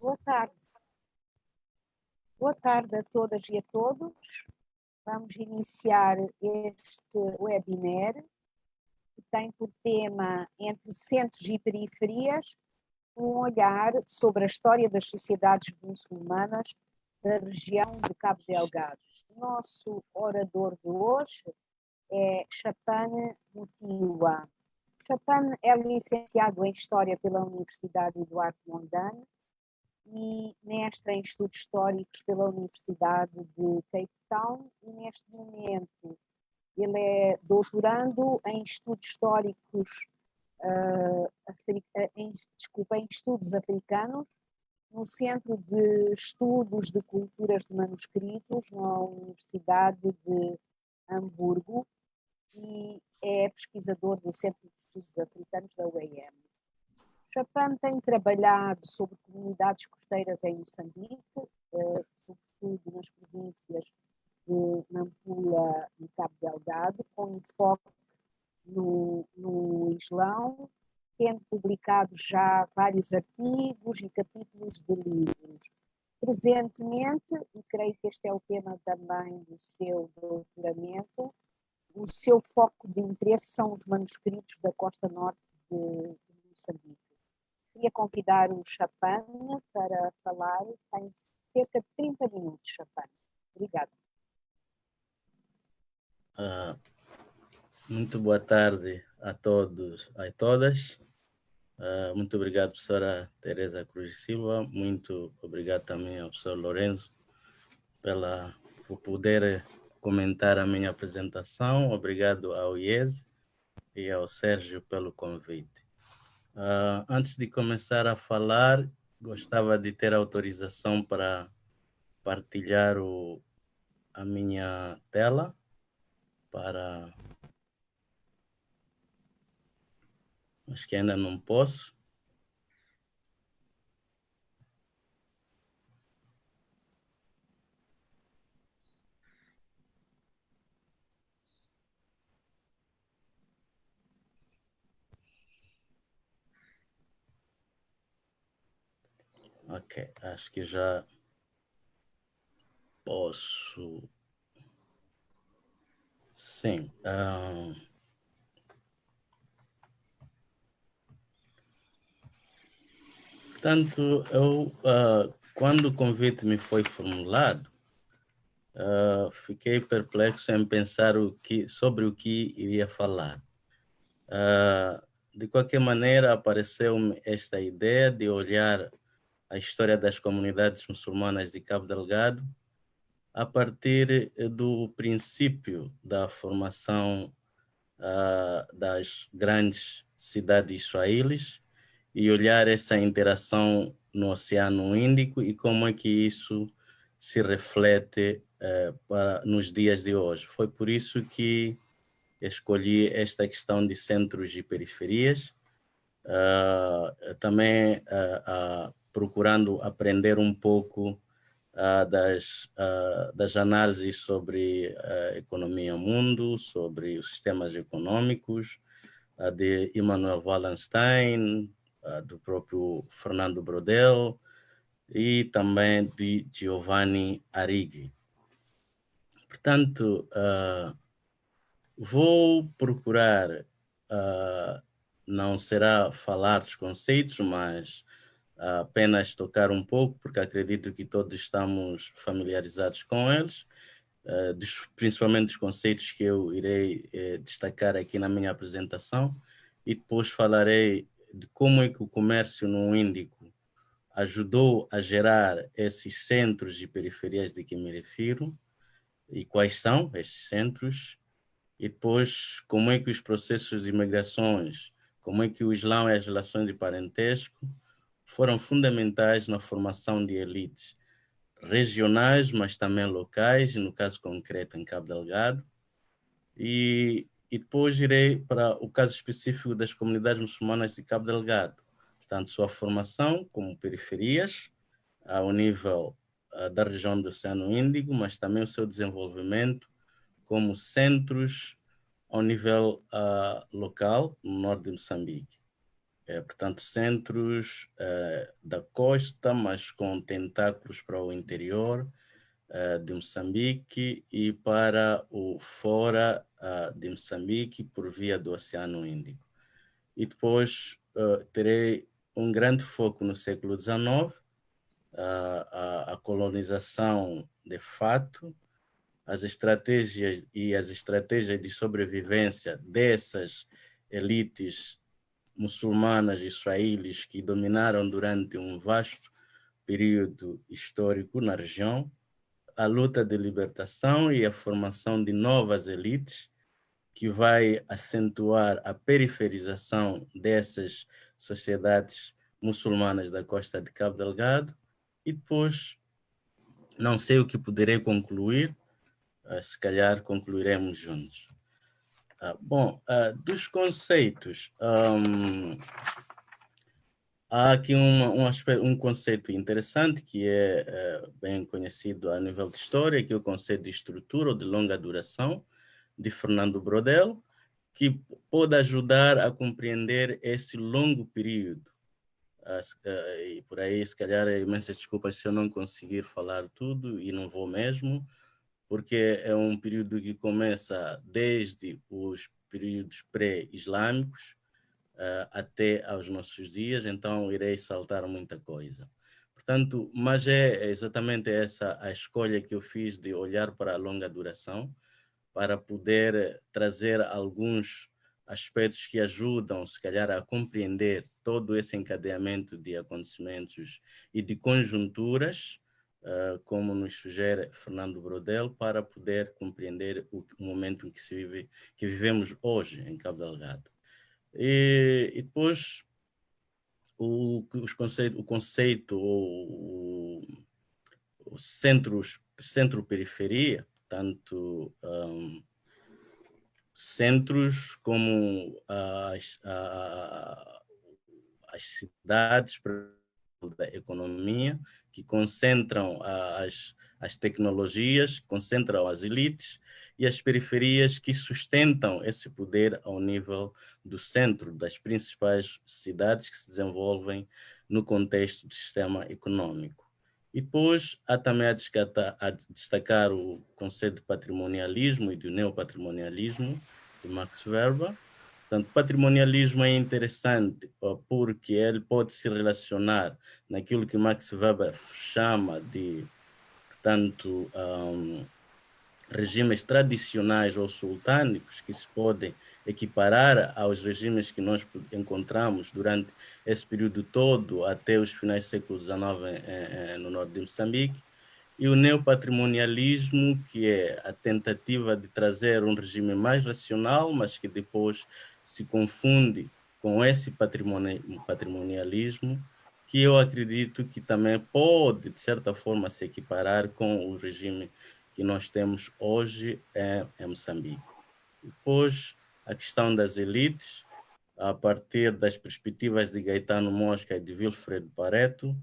Boa tarde. Boa tarde a todas e a todos. Vamos iniciar este webinar que tem por tema Entre Centros e Periferias, um olhar sobre a história das sociedades muçulmanas da região de Cabo Delgado. O nosso orador de hoje é Chapane Mutiwa. Chapane é licenciado em História pela Universidade Eduardo Mondlane e mestre em Estudos Históricos pela Universidade de Cape Town, e neste momento ele é doutorando em Estudos Históricos, em Estudos Africanos, no Centro de Estudos de Culturas de Manuscritos, na Universidade de Hamburgo, e é pesquisador do Centro de Estudos Africanos da UEM. Chapane tem trabalhado sobre comunidades costeiras em Moçambique, sobretudo nas províncias de Nampula e Cabo Delgado, com enfoque no Islão, tendo publicado já vários artigos e capítulos de livros. Presentemente, e creio que este é o tema também do seu doutoramento, o seu foco de interesse são os manuscritos da costa norte de Moçambique. Queria convidar o Chapane para falar, tem cerca de 30 minutos, Chapane. Obrigada. Muito boa tarde a todos e a todas. Muito obrigado, professora Teresa Cruz Silva. Muito obrigado também ao professor Lourenço por poder comentar a minha apresentação. Obrigado ao IES e ao Sérgio pelo convite. Antes de começar a falar, gostava de ter autorização para partilhar a minha tela para... Acho que ainda não posso. Ok, acho que já posso. Sim. Portanto, quando o convite me foi formulado, fiquei perplexo em pensar sobre o que iria falar. De qualquer maneira, apareceu-me esta ideia de olhar a história das comunidades muçulmanas de Cabo Delgado a partir do princípio da formação das grandes cidades israelis e olhar essa interação no Oceano Índico e como é que isso se reflete nos dias de hoje. Foi por isso que escolhi esta questão de centros e periferias, também procurando aprender um pouco das análises sobre a economia mundo, sobre os sistemas econômicos, de Immanuel Wallenstein, do próprio Fernando Brodel e também de Giovanni Arrighi. Portanto, vou procurar, não será falar dos conceitos, mas apenas tocar um pouco, porque acredito que todos estamos familiarizados com eles, principalmente os conceitos que eu irei destacar aqui na minha apresentação, e depois falarei de como é que o comércio no Índico ajudou a gerar esses centros e periferias de que me refiro, e quais são esses centros, e depois como é que os processos de imigrações, como é que o Islão e as relações de parentesco foram fundamentais na formação de elites regionais, mas também locais, no caso concreto em Cabo Delgado. E depois irei para o caso específico das comunidades muçulmanas de Cabo Delgado. Portanto, sua formação como periferias, ao nível da região do Oceano Índico, mas também o seu desenvolvimento como centros ao nível local, no norte de Moçambique. portanto, centros da costa, mas com tentáculos para o interior de Moçambique e para o fora de Moçambique por via do Oceano Índico. E depois terei um grande foco no século XIX, a colonização de fato, as estratégias de sobrevivência dessas elites muçulmanas e israelis que dominaram durante um vasto período histórico na região, a luta de libertação e a formação de novas elites que vai acentuar a periferização dessas sociedades muçulmanas da costa de Cabo Delgado. E depois, não sei o que poderei concluir, se calhar concluiremos juntos. Bom, dos conceitos, há aqui um conceito interessante que é bem conhecido a nível de história, que é o conceito de estrutura ou de longa duração, de Fernando Brodel, que pode ajudar a compreender esse longo período. E por aí, se calhar, imensas desculpas se eu não conseguir falar tudo, e não vou mesmo, porque é um período que começa desde os períodos pré-islâmicos até aos nossos dias, então irei saltar muita coisa. Portanto, mas é exatamente essa a escolha que eu fiz de olhar para a longa duração, para poder trazer alguns aspectos que ajudam, se calhar, a compreender todo esse encadeamento de acontecimentos e de conjunturas, como nos sugere Fernando Brodel, para poder compreender o momento em que que vivemos hoje em Cabo Delgado. E depois o conceito, o centro-periferia, tanto centros como as cidades da economia, que concentram as tecnologias, concentram as elites, e as periferias que sustentam esse poder ao nível do centro das principais cidades que se desenvolvem no contexto do sistema econômico. E depois há também a destacar o conceito de patrimonialismo e do neopatrimonialismo, de Max Weber. Portanto, patrimonialismo é interessante porque ele pode se relacionar naquilo que Max Weber chama de, portanto, regimes tradicionais ou sultânicos que se podem equiparar aos regimes que nós encontramos durante esse período todo, até os finais do século XIX no norte de Moçambique, e o neopatrimonialismo, que é a tentativa de trazer um regime mais racional, mas que depois se confunde com esse patrimonialismo, que eu acredito que também pode, de certa forma, se equiparar com o regime que nós temos hoje em Moçambique. Depois, a questão das elites, a partir das perspectivas de Gaetano Mosca e de Wilfred Pareto,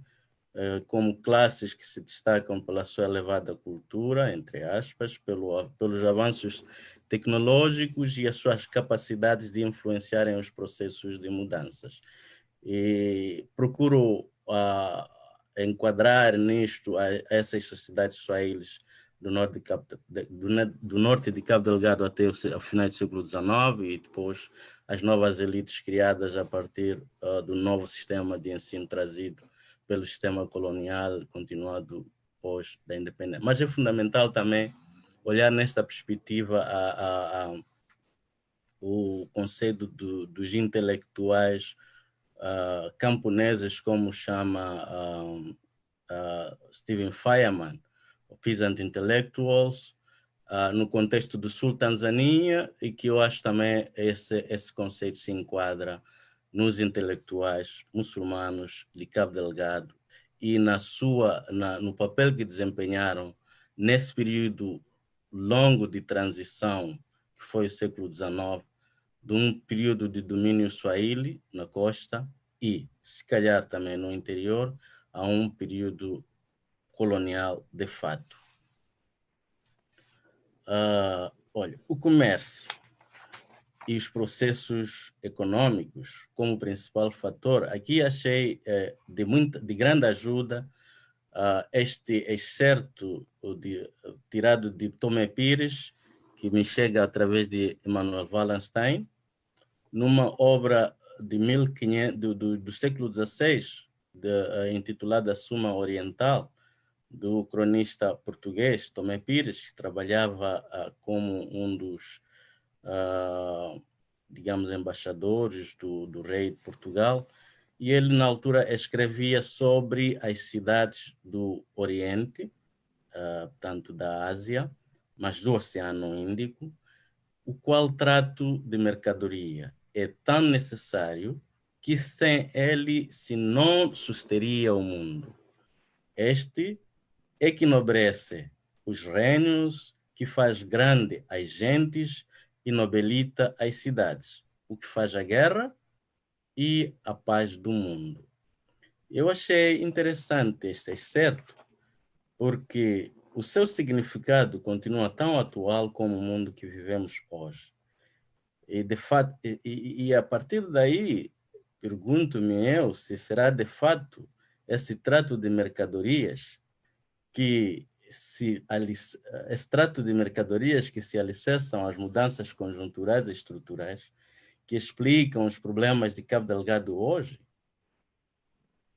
como classes que se destacam pela sua elevada cultura, entre aspas, pelos avanços tecnológicos e as suas capacidades de influenciarem os processos de mudanças. E procuro enquadrar nisto essas sociedades swahili do norte de Cabo Delgado até o final do século XIX, e depois as novas elites criadas a partir do novo sistema de ensino trazido pelo sistema colonial continuado pós da independência. Mas é fundamental também olhar nesta perspectiva o conceito dos intelectuais camponeses, como chama Stephen Fireman, Peasant Intellectuals, no contexto do Sul Tanzânia, e que eu acho também esse conceito se enquadra nos intelectuais muçulmanos de Cabo Delgado e no papel que desempenharam nesse período longo de transição, que foi o século XIX, de um período de domínio swahili na costa e, se calhar também no interior, a um período colonial de fato. Olha, o comércio. e os processos econômicos como principal fator, aqui achei de grande ajuda este excerto tirado de Tomé Pires, que me chega através de Emmanuel Wallenstein, numa obra de 1500, do século XVI, intitulada Suma Oriental, do cronista português Tomé Pires, que trabalhava como um dos, digamos, embaixadores do rei de Portugal, e ele, na altura, escrevia sobre as cidades do Oriente, tanto da Ásia, mas do Oceano Índico, o qual trato de mercadoria é tão necessário que sem ele se não susteria o mundo. Este é que enobrece os reinos, que faz grande as gentes e nobelita as cidades, o que faz a guerra e a paz do mundo. Eu achei interessante este excerto, porque o seu significado continua tão atual como o mundo que vivemos hoje. E, de fato, e a partir daí, pergunto-me eu se será de fato esse trato de mercadorias esse trato de mercadorias que se alicerçam às mudanças conjunturais e estruturais que explicam os problemas de Cabo Delgado hoje.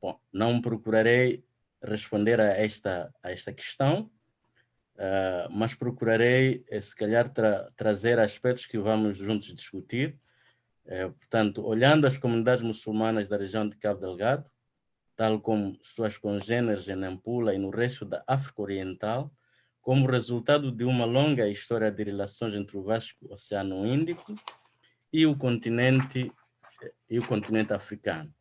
Bom, não procurarei responder a esta questão, mas procurarei, se calhar, trazer aspectos que vamos juntos discutir. Portanto, olhando as comunidades muçulmanas da região de Cabo Delgado, tal como suas congêneres em Nampula e no resto da África Oriental, como resultado de uma longa história de relações entre o vasto Oceano Índico e o continente africano.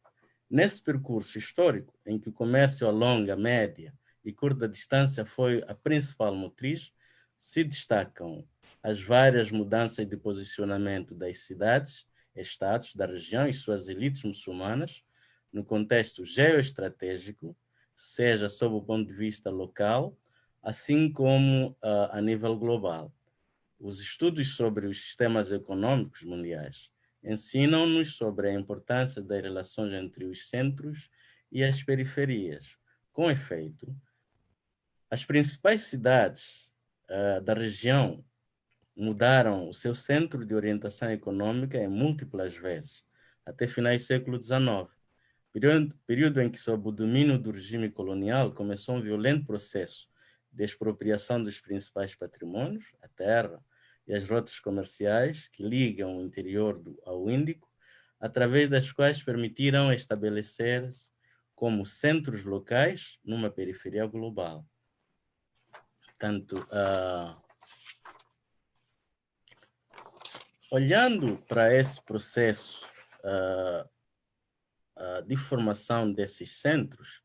Nesse percurso histórico, em que o comércio a longa, média e curta distância foi a principal motriz, se destacam as várias mudanças de posicionamento das cidades, estados da região e suas elites muçulmanas, no contexto geoestratégico, seja sob o ponto de vista local, assim como a nível global. Os estudos sobre os sistemas econômicos mundiais ensinam-nos sobre a importância das relações entre os centros e as periferias. Com efeito, as principais cidades da região mudaram o seu centro de orientação econômica em múltiplas vezes, até finais do século XIX, período em que, sob o domínio do regime colonial, começou um violento processo de expropriação dos principais patrimônios, a terra e as rotas comerciais que ligam o interior ao Índico, através das quais permitiram estabelecer-se como centros locais numa periferia global. Portanto, olhando para esse processo de formação desses centros,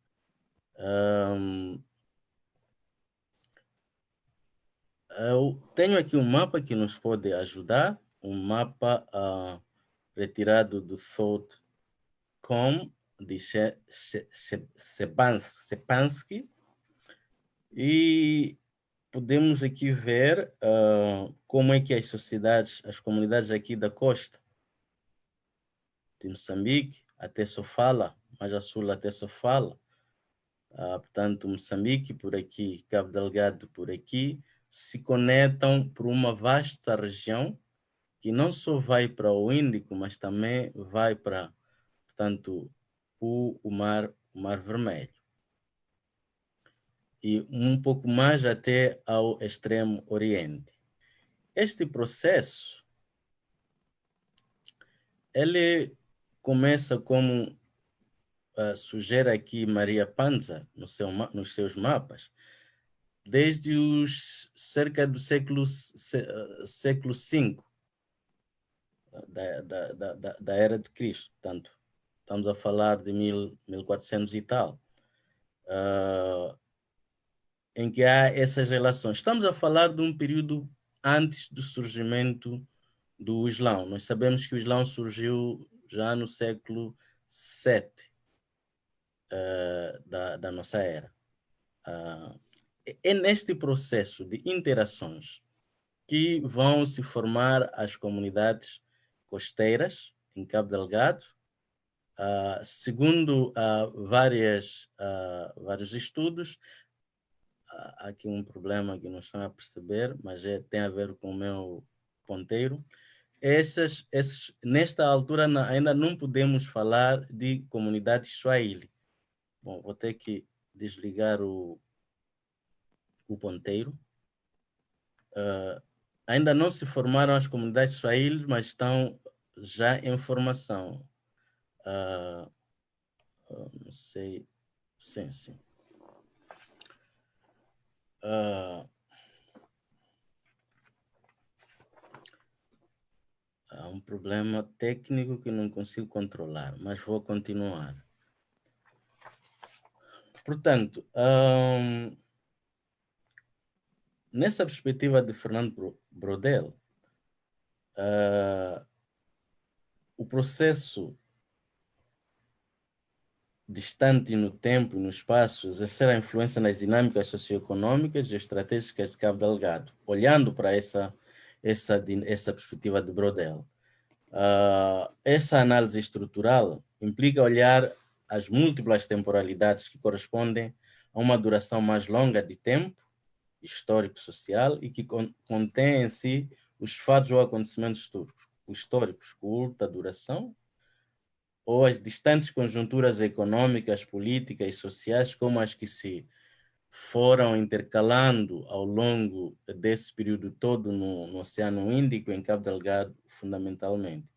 eu tenho aqui um mapa que nos pode ajudar, um mapa retirado do Thought.com, de Szczepanski, e podemos aqui ver como é que as sociedades, as comunidades aqui da costa, de Moçambique, até Sofala, mais a sul até Sofala, portanto, Moçambique por aqui, Cabo Delgado por aqui, se conectam por uma vasta região que não só vai para o Índico, mas também vai para, portanto, o Mar Vermelho. E um pouco mais até ao extremo Oriente. Este processo, ele começa como sugere aqui Maria Panza nos seus mapas, desde os cerca do século V da era de Cristo. Portanto, estamos a falar de 1400 e tal, em que há essas relações. Estamos a falar de um período antes do surgimento do Islão. Nós sabemos que o Islão surgiu já no século VII da nossa era. É neste processo de interações que vão se formar as comunidades costeiras em Cabo Delgado. Segundo vários estudos, há aqui um problema que não estão a perceber, mas tem a ver com o meu ponteiro. Nesta altura ainda não podemos falar de comunidade Swahili. Bom, vou ter que desligar o ponteiro. Ainda não se formaram as comunidades Swahili, mas estão já em formação. Não sei. Sim, sim. Há um problema técnico que não consigo controlar, mas vou continuar. Portanto, nessa perspectiva de Fernando Brodel, o processo distante no tempo e no espaço, exercer a influência nas dinâmicas socioeconômicas e estratégicas de Cabo Delgado, olhando para essa perspectiva de Brodel. Essa análise estrutural implica olhar as múltiplas temporalidades que correspondem a uma duração mais longa de tempo, histórico-social, e que contém em si os fatos ou acontecimentos históricos, curta duração, ou as distantes conjunturas econômicas, políticas e sociais, como as que se foram intercalando ao longo desse período todo no Oceano Índico, em Cabo Delgado, fundamentalmente.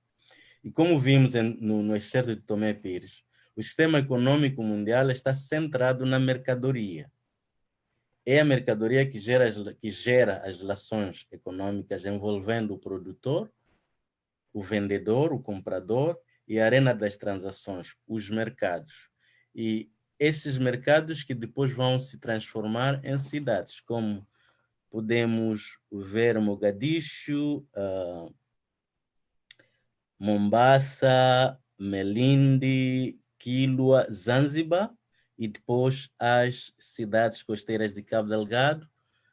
E como vimos no excerto de Tomé Pires, o sistema econômico mundial está centrado na mercadoria. É a mercadoria que gera as relações econômicas envolvendo o produtor, o vendedor, o comprador, e a arena das transações, os mercados. E esses mercados que depois vão se transformar em cidades, como podemos ver Mogadishu, Mombasa, Melindi, Kilwa, Zanzibar, e depois as cidades costeiras de Cabo Delgado,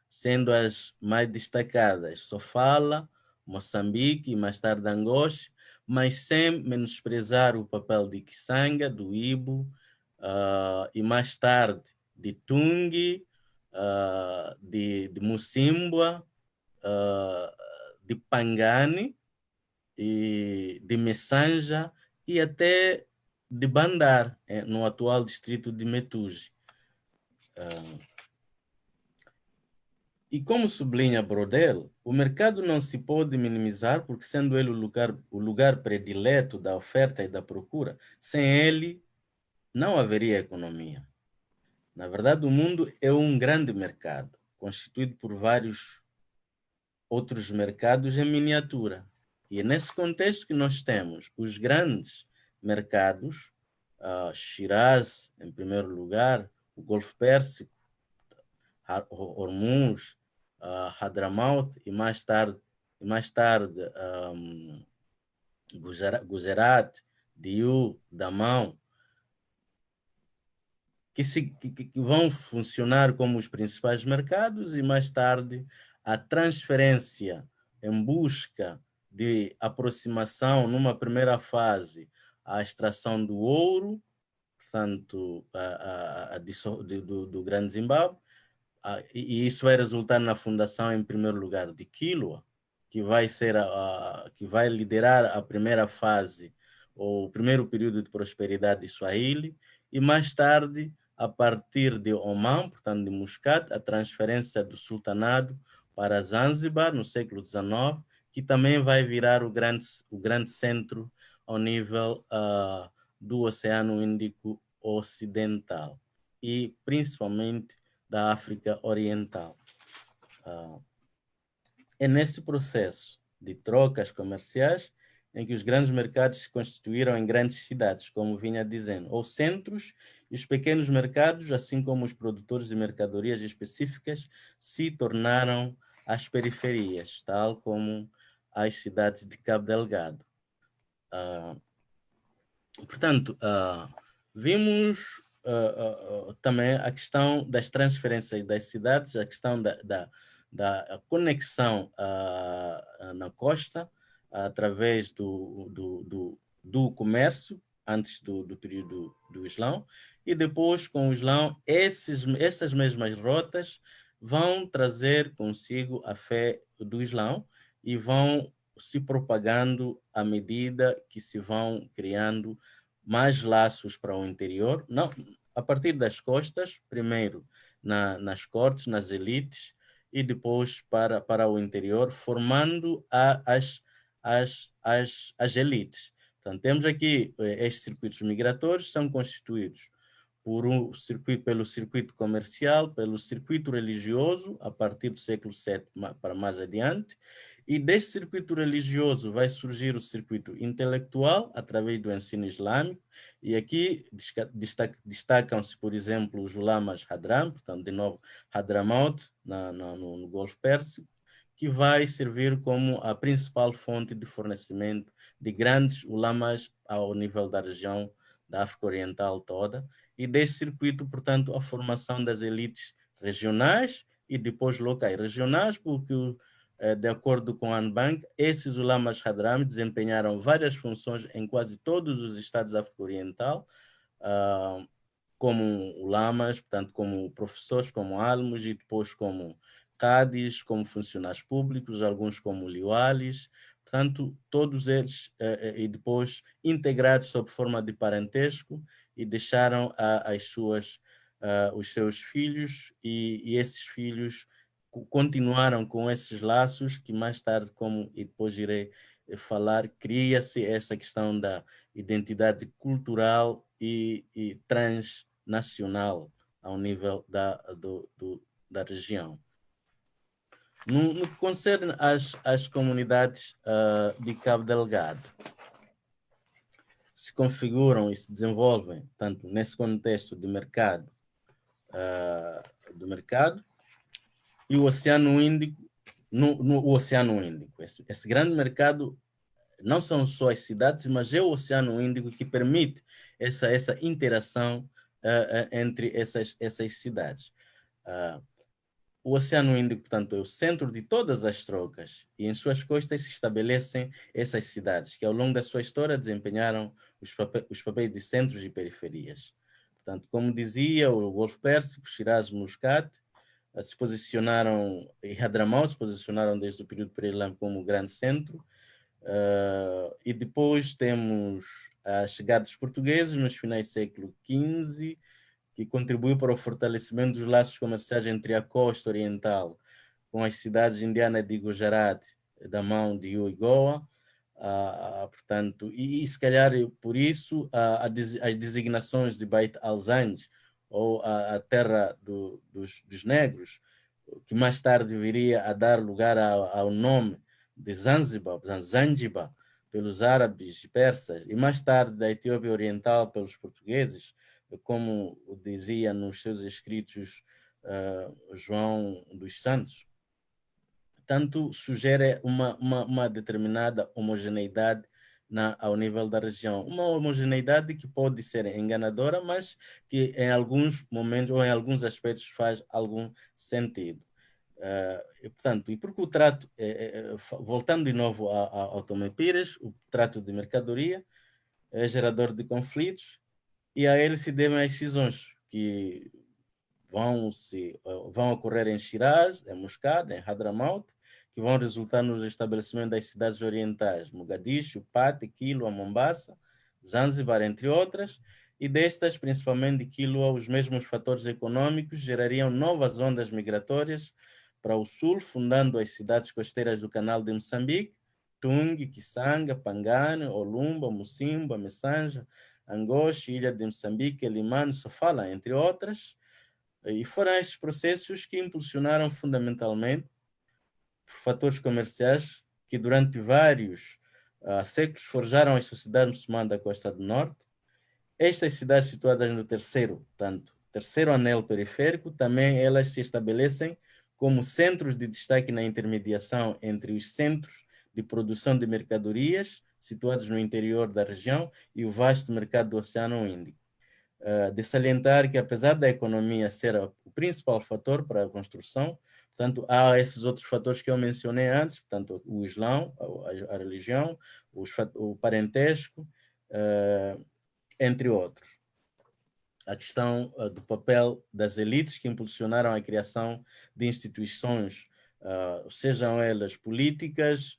sendo as mais destacadas Sofala, Moçambique e mais tarde Angoche, mas sem menosprezar o papel de Kisanga, do Ibo, e mais tarde de Tungi, de Mucimbwa, de Pangani, e de Messanja e até de Bandar, no atual distrito de Metuge. E como sublinha Brodel, o mercado não se pode minimizar porque, sendo ele o lugar predileto da oferta e da procura, sem ele não haveria economia. Na verdade, o mundo é um grande mercado, constituído por vários outros mercados em miniatura. E é nesse contexto que nós temos os grandes mercados, Shiraz, em primeiro lugar, o Golfo Pérsico, Hormuz, Hadramaut e mais tarde Gujarat, Diu, Damão, que vão funcionar como os principais mercados, e mais tarde a transferência em busca de aproximação numa primeira fase à extração do ouro, portanto, do Grande Zimbábue, e isso vai resultar na fundação, em primeiro lugar, de Kilwa, que vai liderar a primeira fase, ou o primeiro período de prosperidade de Swahili, e mais tarde, a partir de Oman, portanto de Muscat, a transferência do sultanado para Zanzibar, no século XIX, que também vai virar o grande centro ao nível do Oceano Índico Ocidental, e principalmente da África Oriental. É nesse processo de trocas comerciais em que os grandes mercados se constituíram em grandes cidades, como vinha dizendo, ou centros, e os pequenos mercados, assim como os produtores de mercadorias específicas, se tornaram as periferias, tal como as cidades de Cabo Delgado. Portanto, vimos também a questão das transferências das cidades, a questão da conexão na costa, através do comércio, antes do período do Islão, e depois, com o Islão, essas mesmas rotas vão trazer consigo a fé do Islão e vão se propagando à medida que se vão criando mais laços para o interior, não, a partir das costas, primeiro nas cortes, nas elites, e depois para o interior, formando as elites. Portanto, temos aqui estes circuitos migratórios, são constituídos pelo circuito comercial, pelo circuito religioso, a partir do século VII para mais adiante, e deste circuito religioso vai surgir o circuito intelectual, através do ensino islâmico, e aqui destacam-se, por exemplo, os ulamas Hadram, portanto, de novo, Hadramaut, no Golfo Pérsico, que vai servir como a principal fonte de fornecimento de grandes ulamas ao nível da região da África Oriental toda, e deste circuito, portanto, a formação das elites regionais e depois locais. Regionais, porque, de acordo com a Anbank, esses ulamas Hadram desempenharam várias funções em quase todos os estados da África Oriental, como ulamas, portanto, como professores, como almos, e depois como cadis, como funcionários públicos, alguns como liwalis, portanto, todos eles, e depois integrados sob forma de parentesco, e deixaram os seus filhos, e esses filhos continuaram com esses laços que mais tarde, como e depois irei falar, cria-se essa questão da identidade cultural e transnacional ao nível da região. No que concerne às comunidades de Cabo Delgado, se configuram e se desenvolvem, tanto nesse contexto de mercado, e o Oceano Índico, no Oceano Índico. Esse grande mercado não são só as cidades, mas é o Oceano Índico que permite essa interação entre essas cidades. O Oceano Índico, portanto, é o centro de todas as trocas, e em suas costas se estabelecem essas cidades, que ao longo da sua história desempenharam os papéis de centros e periferias. Portanto, como dizia, o Golfo Pérsico, Shiraz, Muscat, se posicionaram, e Hadramaut se posicionaram desde o período pré-islâmico como grande centro, e depois temos a chegada dos portugueses nos finais do século XV, que contribuiu para o fortalecimento dos laços comerciais entre a costa oriental com as cidades indianas de Gujarat, Damão, Diu e Goa, portanto, e se calhar por isso as designações de Beit al-Zanj, ou a terra dos negros, que mais tarde viria a dar lugar ao nome de Zanzibar, Zanzibar, pelos árabes e persas, e mais tarde da Etiópia Oriental pelos portugueses, como dizia nos seus escritos João dos Santos. Tanto sugere uma determinada homogeneidade ao nível da região. Uma homogeneidade que pode ser enganadora, mas que em alguns momentos ou em alguns aspectos faz algum sentido. Portanto, e porque o trato, voltando de novo ao Tomé Pires, o trato de mercadoria é gerador de conflitos, e a ele se devem as cisões que vão ocorrer em Shiraz, em Muscat, em Hadramaut, que vão resultar no estabelecimento das cidades orientais, Mogadishu, Pate, Kilwa, Mombasa, Zanzibar, entre outras, e destas, principalmente de Kilwa, os mesmos fatores econômicos gerariam novas ondas migratórias para o sul, fundando as cidades costeiras do Canal de Moçambique, Tungi, Kisanga, Pangane, Olumba, Mucimba, Messanja, Angoche, Ilha de Moçambique, Limane, Sofala, entre outras. E foram estes processos que impulsionaram fundamentalmente, por fatores comerciais, que durante vários séculos forjaram a sociedade muçulmana da Costa do Norte. Estas cidades situadas no terceiro anel periférico, também elas se estabelecem como centros de destaque na intermediação entre os centros de produção de mercadorias situados no interior da região e o vasto mercado do Oceano Índico. de salientar que, apesar da economia ser o principal fator para a construção, portanto, há esses outros fatores que eu mencionei antes, portanto, o Islão, a religião, o parentesco, entre outros. A questão do papel das elites que impulsionaram a criação de instituições, sejam elas políticas,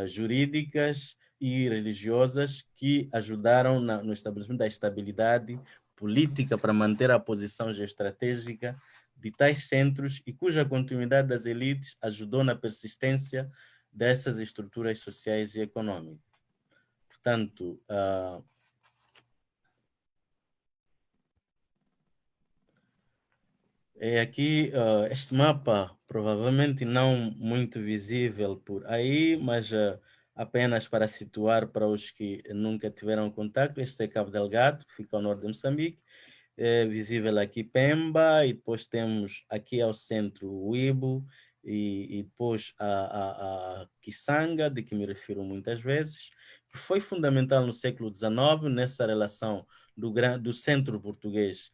jurídicas e religiosas, que ajudaram no estabelecimento da estabilidade política para manter a posição geoestratégica de tais centros e cuja continuidade das elites ajudou na persistência dessas estruturas sociais e econômicas. Portanto, aqui, este mapa provavelmente não muito visível por aí, mas apenas para situar para os que nunca tiveram contato, este é Cabo Delgado, que fica ao norte de Moçambique, é visível aqui Pemba, e depois temos aqui ao centro o Ibo, e depois a Kisanga, de que me refiro muitas vezes, que foi fundamental no século XIX, nessa relação do centro português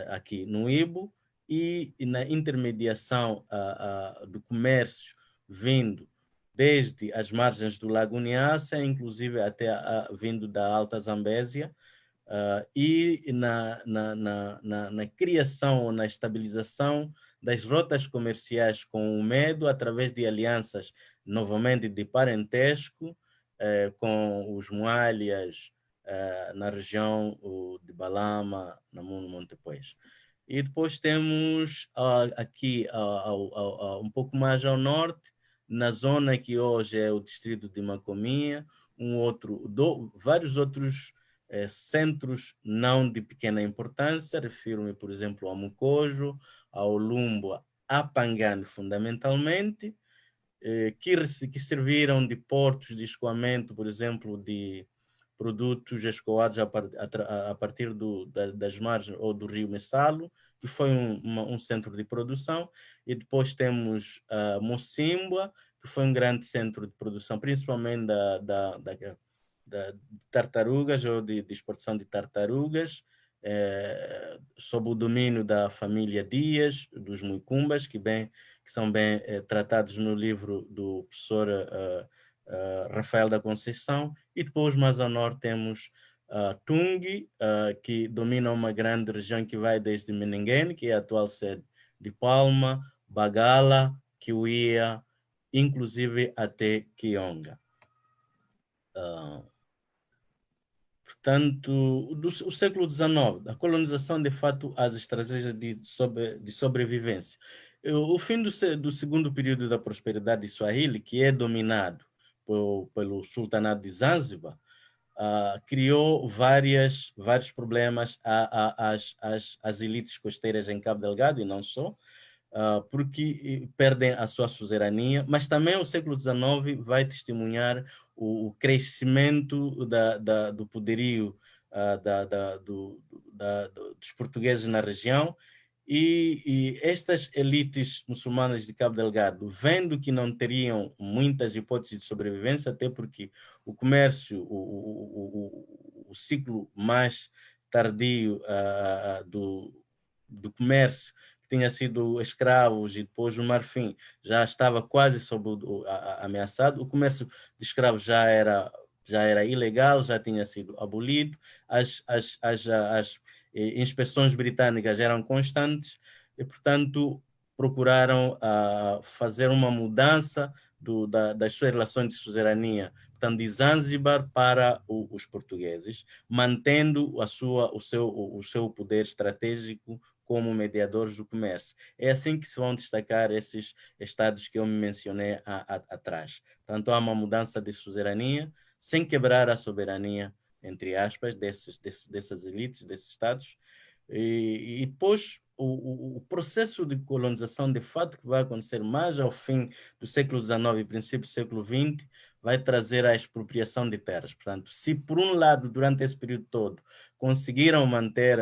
aqui no Ibo, e na intermediação do comércio vindo desde as margens do Lago Niassa, inclusive até vindo da Alta Zambésia, e na criação ou na estabilização das rotas comerciais com o Medo, através de alianças, novamente, de parentesco, com os Moalhas, na região de Balama, na Montepuez. E depois temos aqui, um pouco mais ao norte, na zona que hoje é o distrito de Macomia, vários outros centros não de pequena importância, refiro-me, por exemplo, a Mocojo, ao Lumbo, a Pangani, fundamentalmente, que serviram de portos de escoamento, por exemplo, de produtos escoados a partir das margens ou do rio Messalo, que foi um centro de produção. E depois temos Mocimboa, que foi um grande centro de produção, principalmente da tartarugas, ou de exportação de tartarugas, sob o domínio da família Dias, dos Muicumbas, que são bem tratados no livro do professor Rafael da Conceição. E depois, mais ao norte, temos Tungi, que domina uma grande região que vai desde Meninguene, que é a atual sede de Palma, Bagala, Kiwia, inclusive até Kionga. Portanto, o século XIX, a colonização, de fato, as estratégias de sobrevivência. O fim do segundo período da prosperidade de Swahili, que é dominado pelo sultanato de Zanzibar, criou vários problemas às elites costeiras em Cabo Delgado, e não só, porque perdem a sua suzerania, mas também o século XIX vai testemunhar o crescimento do poderio dos portugueses na região, e estas elites muçulmanas de Cabo Delgado, vendo que não teriam muitas hipóteses de sobrevivência, até porque o comércio, o ciclo mais tardio do comércio, que tinha sido escravos, e depois o Marfim já estava quase ameaçado, o comércio de escravos já era ilegal, já tinha sido abolido, as inspeções britânicas eram constantes, e, portanto, procuraram fazer uma mudança das suas relações de suzerania, portanto, de Zanzibar para os portugueses, mantendo o seu poder estratégico como mediadores do comércio. É assim que se vão destacar esses estados que eu mencionei atrás. Portanto, há uma mudança de suzerania, sem quebrar a soberania, entre aspas, dessas elites, desses estados. E depois, o processo de colonização, de fato, que vai acontecer mais ao fim do século XIX e princípio do século XX, vai trazer a expropriação de terras. Portanto, se por um lado, durante esse período todo, conseguiram manter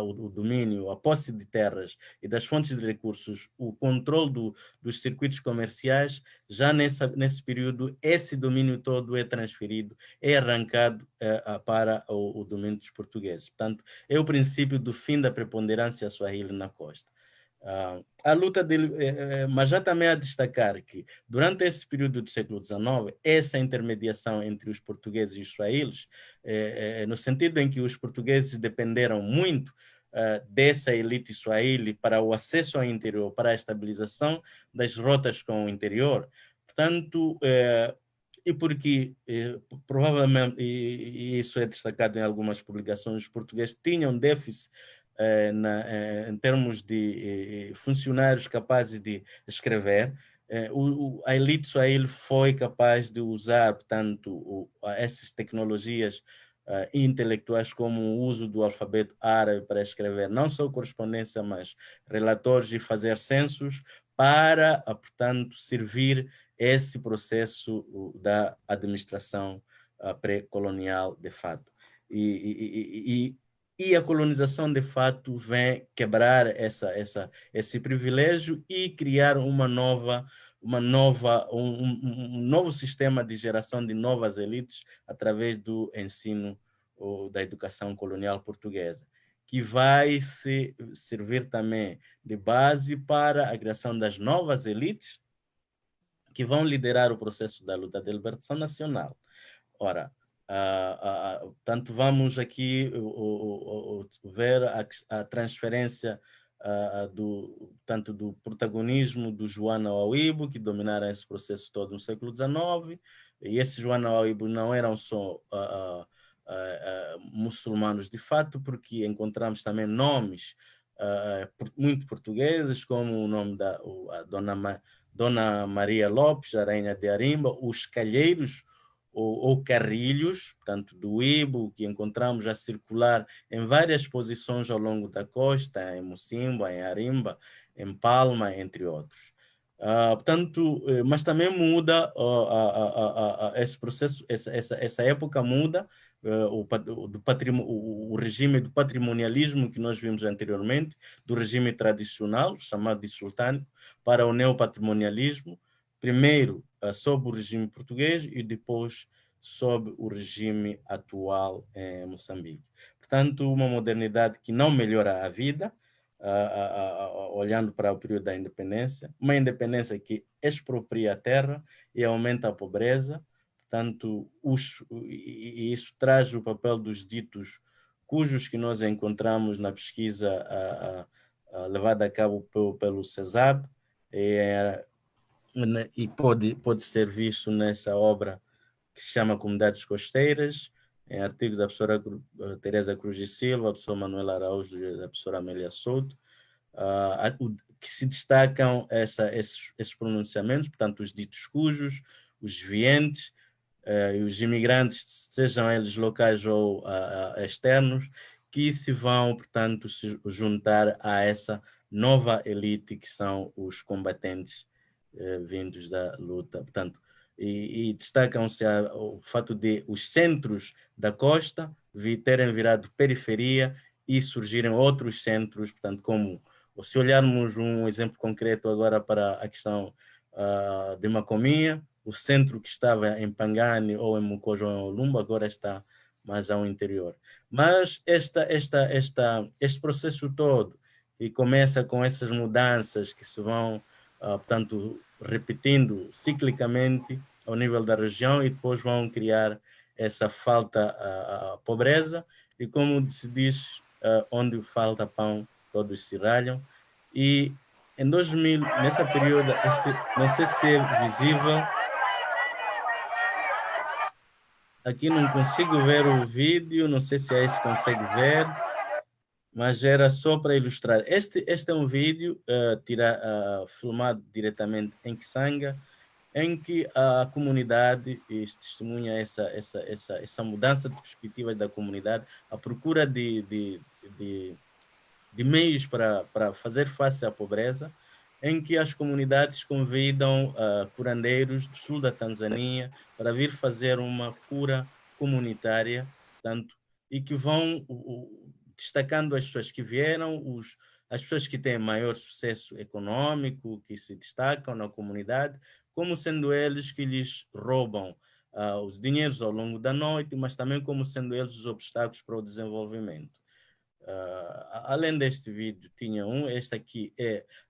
o domínio, a posse de terras e das fontes de recursos, o controle dos circuitos comerciais, já nesse período, esse domínio todo é transferido, é arrancado para o domínio dos portugueses. Portanto, é o princípio do fim da preponderância swahili na costa. A luta dele, mas já também a destacar que, durante esse período do século XIX, essa intermediação entre os portugueses e os suahilis, no sentido em que os portugueses dependeram muito dessa elite swahili para o acesso ao interior, para a estabilização das rotas com o interior. Portanto, e porque, provavelmente, e isso é destacado em algumas publicações, os portugueses tinham déficit em termos de funcionários capazes de escrever. A elite swahili foi capaz de usar, portanto, essas tecnologias intelectuais como o uso do alfabeto árabe para escrever não só correspondência, mas relatórios e fazer censos para, portanto, servir esse processo da administração pré-colonial de fato. E a colonização, de fato, vem quebrar esse privilégio e criar um novo sistema de geração de novas elites através do ensino ou da educação colonial portuguesa, que vai servir também de base para a criação das novas elites que vão liderar o processo da luta de libertação nacional. Ora, tanto vamos aqui ver a transferência tanto do protagonismo do Joana Wawibu, que dominaram esse processo todo no século XIX, e esses Joana Wawibu não eram só muçulmanos de fato, porque encontramos também nomes muito portugueses, como o nome da Dona Maria Lopes, a Rainha de Arimba, os Calheiros, ou carrilhos, portanto, do Ibo, que encontramos a circular em várias posições ao longo da costa, em Mocimboa, em Arimba, em Palma, entre outros. Portanto, mas também muda esse processo, essa época muda, o regime do patrimonialismo que nós vimos anteriormente, do regime tradicional, chamado de sultânico, para o neopatrimonialismo, primeiro sob o regime português e depois sob o regime atual em Moçambique. Portanto, uma modernidade que não melhora a vida, olhando para o período da independência, uma independência que expropria a terra e aumenta a pobreza. Portanto, e isso traz o papel dos ditos cujos que nós encontramos na pesquisa levada a cabo pelo CESAB, e pode ser visto nessa obra que se chama Comunidades Costeiras, em artigos da professora Teresa Cruz de Silva, a professora Manuela Araújo e da professora Amélia Souto, que se destacam esses pronunciamentos, portanto, os ditos cujos, os vientes e os imigrantes, sejam eles locais ou externos, que se vão, portanto, se juntar a essa nova elite que são os combatentes vindos da luta. Portanto, e destacam-se o fato de os centros da costa terem virado periferia e surgirem outros centros, portanto, como, se olharmos um exemplo concreto agora para a questão de Macomia, o centro que estava em Pangani ou em Mocojo ou em Olumba agora está mais ao interior. Mas este processo todo, e começa com essas mudanças que se vão, portanto, repetindo ciclicamente ao nível da região e depois vão criar essa falta, a pobreza, e como se diz, onde falta pão, todos se ralham. E em 2000, nessa período, não sei se é visível, aqui não consigo ver o vídeo, não sei se aí se consegue ver, mas era só para ilustrar. Este é um vídeo filmado diretamente em Kisanga, em que a comunidade testemunha essa mudança de perspectivas da comunidade, a procura de meios para fazer face à pobreza, em que as comunidades convidam curandeiros do sul da Tanzânia para vir fazer uma cura comunitária, tanto, e que vão destacando as pessoas que vieram, as pessoas que têm maior sucesso econômico, que se destacam na comunidade, como sendo eles que lhes roubam os dinheiros ao longo da noite, mas também como sendo eles os obstáculos para o desenvolvimento. Além deste vídeo, tinha este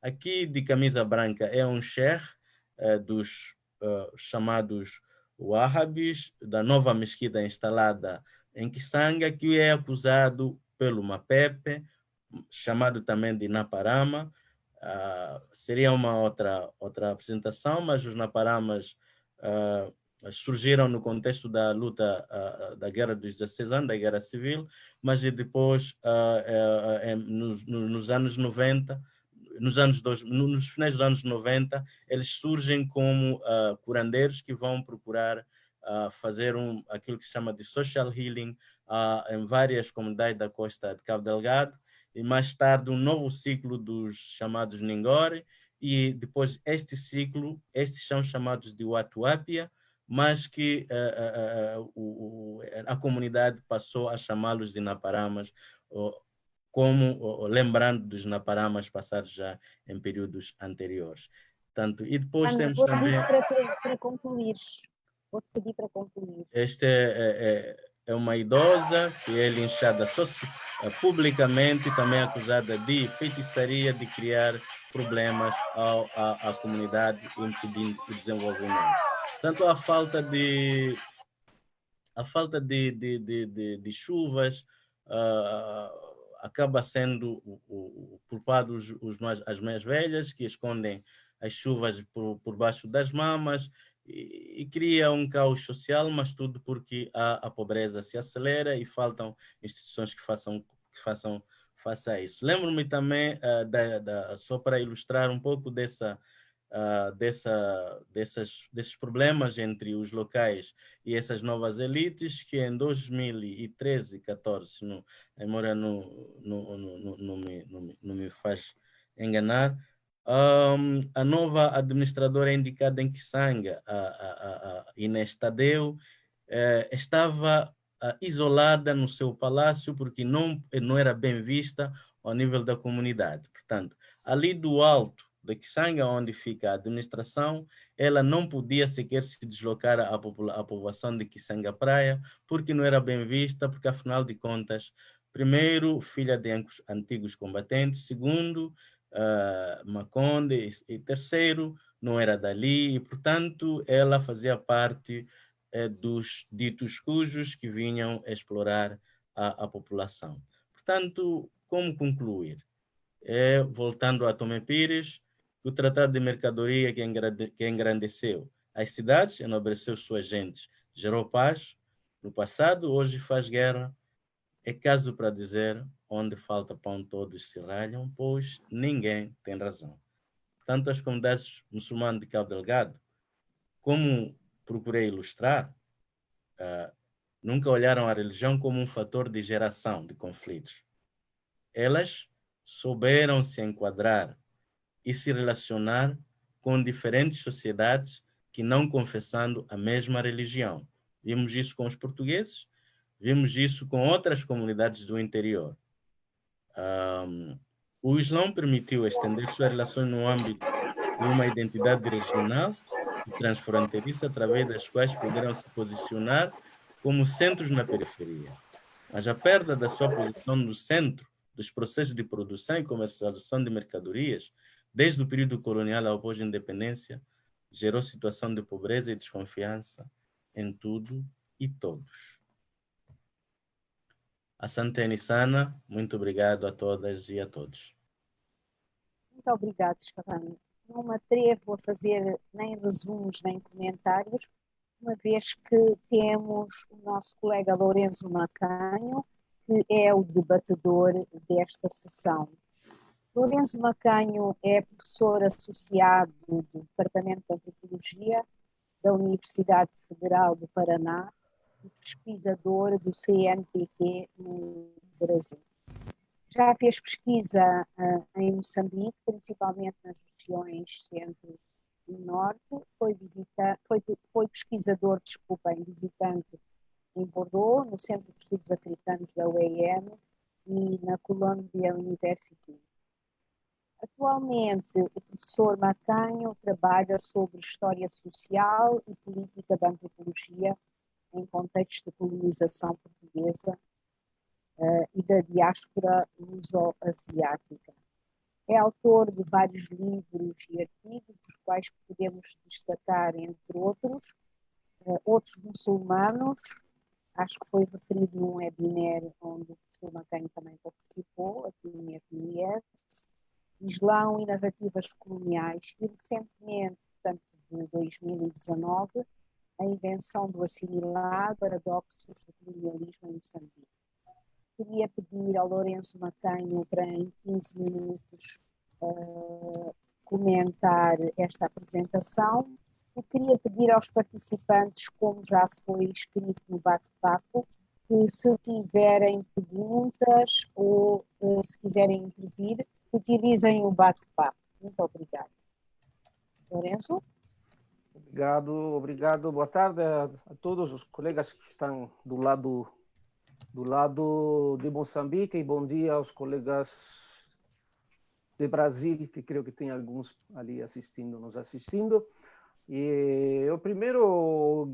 aqui de camisa branca, é um sheikh dos chamados Wahhabis, da nova mesquita instalada em Kisanga, que é acusado pelo Mapepe, chamado também de Naparama. Seria uma outra apresentação, mas os Naparamas surgiram no contexto da luta da Guerra dos 16 anos, da Guerra Civil, mas depois, nos anos 90, nos finais dos anos 90, eles surgem como curandeiros que vão procurar fazer aquilo que se chama de social healing em várias comunidades da costa de Cabo Delgado, e mais tarde um novo ciclo dos chamados Ningori, e depois este ciclo, estes são chamados de Watuapia, mas que a comunidade passou a chamá-los de Naparamas, como lembrando dos Naparamas passados já em períodos anteriores. Portanto, e depois Ana, temos vou também... pedir para concluir. Vou-te pedir para concluir. Este é uma idosa que é linchada publicamente, também acusada de feitiçaria, de criar problemas à comunidade, impedindo o desenvolvimento. Portanto, a falta de de chuvas acaba sendo o culpado as mais velhas, que escondem as chuvas por baixo das mamas, e cria um caos social, mas tudo porque a pobreza se acelera e faltam instituições que façam face a isso. Lembro-me também, só para ilustrar um pouco desses problemas entre os locais e essas novas elites, que em 2013 e 2014, se a memória não me faz enganar, a nova administradora indicada em Kisanga, a Inês Tadeu, estava isolada no seu palácio porque não era bem vista ao nível da comunidade. Portanto, ali do alto de Kisanga, onde fica a administração, ela não podia sequer se deslocar à população de Kisanga Praia, porque não era bem vista, porque afinal de contas, primeiro, filha de antigos combatentes, segundo, Maconde, e terceiro, não era dali, e portanto ela fazia parte dos ditos cujos que vinham explorar a população. Portanto, como concluir? Voltando a Tomé Pires, o Tratado de Mercadoria que engrandeceu as cidades, enobreceu suas gentes, gerou paz no passado, hoje faz guerra. É caso para dizer, onde falta pão todos se ralham, pois ninguém tem razão. Tanto as comunidades muçulmanas de Cabo Delgado, como procurei ilustrar, nunca olharam a religião como um fator de geração de conflitos. Elas souberam se enquadrar e se relacionar com diferentes sociedades que não confessando a mesma religião. Vimos isso com os portugueses, vimos isso com outras comunidades do interior. O Islão permitiu estender suas relações no âmbito de uma identidade regional e transfronteiriça, através das quais poderão se posicionar como centros na periferia. Mas a perda da sua posição no centro dos processos de produção e comercialização de mercadorias, desde o período colonial ao pós-independência, gerou situação de pobreza e desconfiança em tudo e todos. Asante Nissana, muito obrigado a todas e a todos. Muito obrigado, Escavani. Não me atrevo a fazer nem resumos nem comentários, uma vez que temos o nosso colega Lourenço Macanho, que é o debatedor desta sessão. Lourenço Macanho é professor associado do Departamento de Antropologia da Universidade Federal do Paraná e pesquisador do CNPq no Brasil. Já fez pesquisa em Moçambique, principalmente na regiões centro e norte. Foi pesquisador, desculpem, visitante em Bordeaux, no Centro de Estudos Africanos da UEM e na Columbia University. Atualmente, o professor Macanho trabalha sobre história social e política da antropologia em contexto de colonização portuguesa e da diáspora luso-asiática. É autor de vários livros e artigos, dos quais podemos destacar, entre outros, Outros Muçulmanos, acho que foi referido num webinar onde o professor Macanho também participou, aqui mesmo no IES, Islão e Narrativas Coloniais, e recentemente, portanto, de 2019, A Invenção do Assimilado, Paradoxos do Colonialismo em Moçambique. Queria pedir ao Lourenço Macanho para, em 15 minutos, comentar esta apresentação. Eu queria pedir aos participantes, como já foi escrito no bate-papo, que se tiverem perguntas ou se quiserem intervir, utilizem o bate-papo. Muito obrigada. Lourenço? Obrigado. Boa tarde a todos os colegas que estão do lado de Moçambique, e bom dia aos colegas de Brasil, que creio que tem alguns ali nos assistindo. E eu primeiro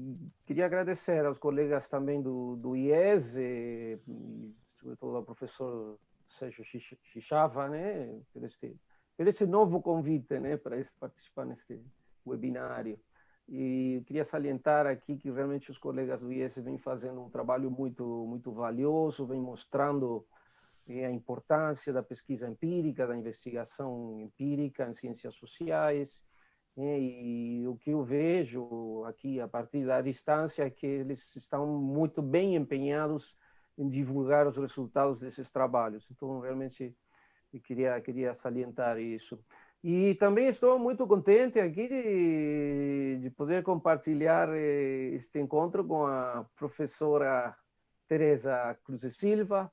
queria agradecer aos colegas também do IES, e sobretudo ao professor Sérgio Xixava, né, por esse novo convite, né, para participar neste webinário. E queria salientar aqui que realmente os colegas do IES vêm fazendo um trabalho muito valioso, vêm mostrando a importância da pesquisa empírica, da investigação empírica em ciências sociais. E o que eu vejo aqui, a partir da distância, é que eles estão muito bem empenhados em divulgar os resultados desses trabalhos. Então, realmente, eu queria salientar isso. E também estou muito contente aqui de poder compartilhar este encontro com a professora Teresa Cruz de Silva.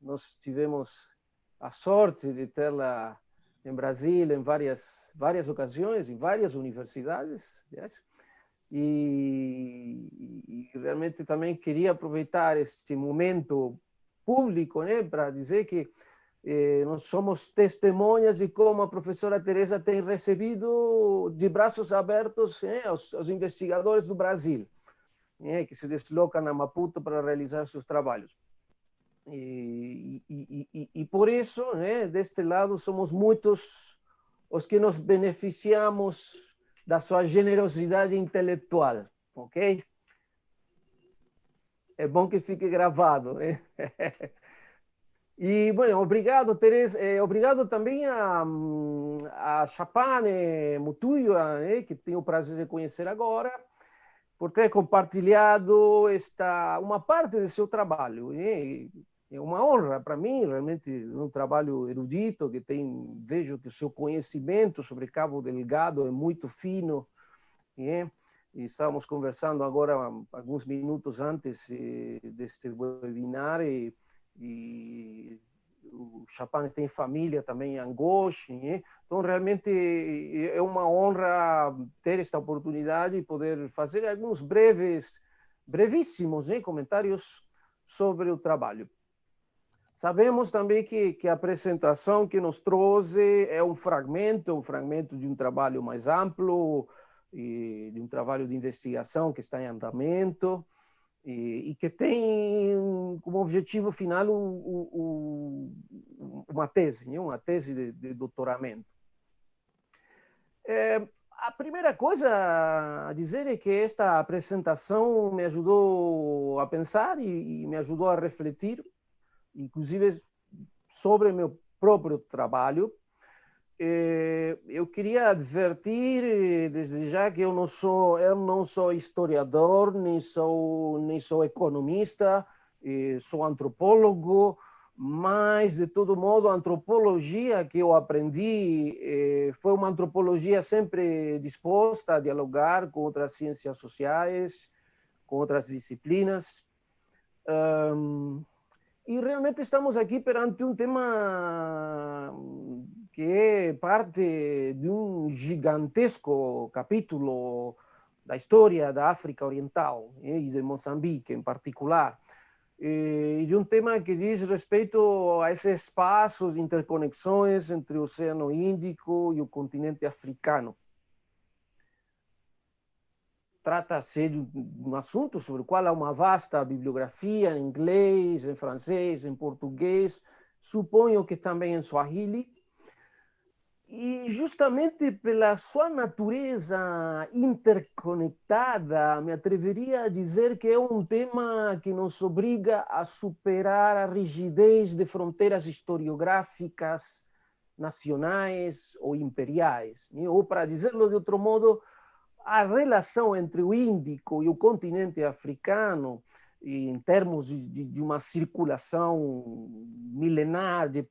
Nós tivemos a sorte de tê-la em Brasília em várias ocasiões, em várias universidades. E realmente também queria aproveitar este momento público, né, para dizer que nós somos testemunhas de como a professora Teresa tem recebido de braços abertos os investigadores do Brasil, que se deslocam a Maputo para realizar seus trabalhos. E por isso, né, deste lado, somos muitos os que nos beneficiamos da sua generosidade intelectual, ok? É bom que fique gravado, né? E, bueno, obrigado, Teresa. Obrigado também a Chapane Mutuyo, que tenho o prazer de conhecer agora, por ter compartilhado uma parte do seu trabalho. É uma honra para mim, realmente, um trabalho erudito, vejo que o seu conhecimento sobre Cabo Delgado é muito fino. E estávamos conversando agora, alguns minutos antes deste webinar, e o Chapane tem família também em Angola, então realmente é uma honra ter esta oportunidade e poder fazer alguns brevíssimos comentários sobre o trabalho. Sabemos também que a apresentação que nos trouxe é um fragmento de um trabalho mais amplo, e de um trabalho de investigação que está em andamento, e que tem como objetivo final uma tese de doutoramento. A primeira coisa a dizer é que esta apresentação me ajudou a pensar e me ajudou a refletir, inclusive sobre meu próprio trabalho. Eu queria advertir desde já que eu não sou historiador, nem sou economista, sou antropólogo, mas de todo modo a antropologia que eu aprendi foi uma antropologia sempre disposta a dialogar com outras ciências sociais, com outras disciplinas. E realmente estamos aqui perante um tema que é parte de um gigantesco capítulo da história da África Oriental e de Moçambique em particular, e de um tema que diz respeito a esses espaços de interconexões entre o Oceano Índico e o continente africano. Trata-se de um assunto sobre o qual há uma vasta bibliografia em inglês, em francês, em português, suponho que também em Swahili, e justamente pela sua natureza interconectada, me atreveria a dizer que é um tema que nos obriga a superar a rigidez de fronteiras historiográficas nacionais ou imperiais. Ou, para dizê-lo de outro modo, a relação entre o Índico e o continente africano, em termos de uma circulação milenar de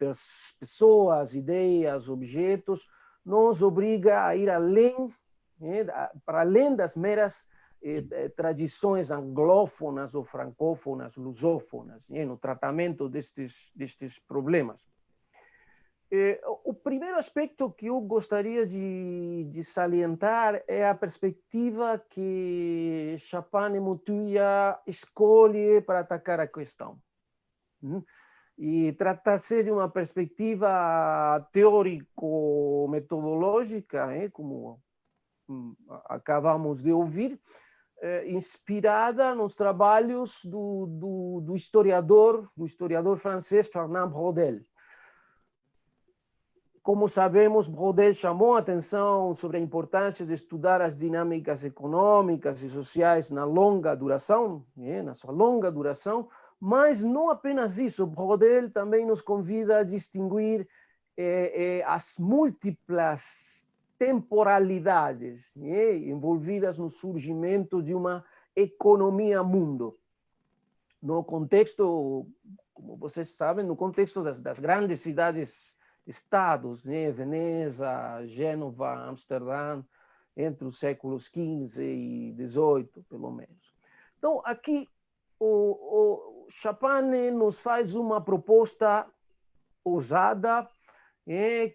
pessoas, ideias, objetos, nos obriga a ir além, para além das meras tradições anglófonas ou francófonas, lusófonas, no tratamento destes problemas. O primeiro aspecto que eu gostaria de salientar é a perspectiva que Chapane Muthiah escolhe para atacar a questão. E trata-se de uma perspectiva teórico-metodológica, como acabamos de ouvir, inspirada nos trabalhos do historiador francês Fernand Braudel. Como sabemos, Braudel chamou a atenção sobre a importância de estudar as dinâmicas econômicas e sociais na longa duração, na sua longa duração, mas não apenas isso, Braudel também nos convida a distinguir as múltiplas temporalidades envolvidas no surgimento de uma economia-mundo. No contexto, como vocês sabem, no contexto das grandes cidades-estados, Veneza, Gênova, Amsterdã, entre os séculos XV e XVIII, pelo menos. Então, aqui, o Chapane nos faz uma proposta ousada,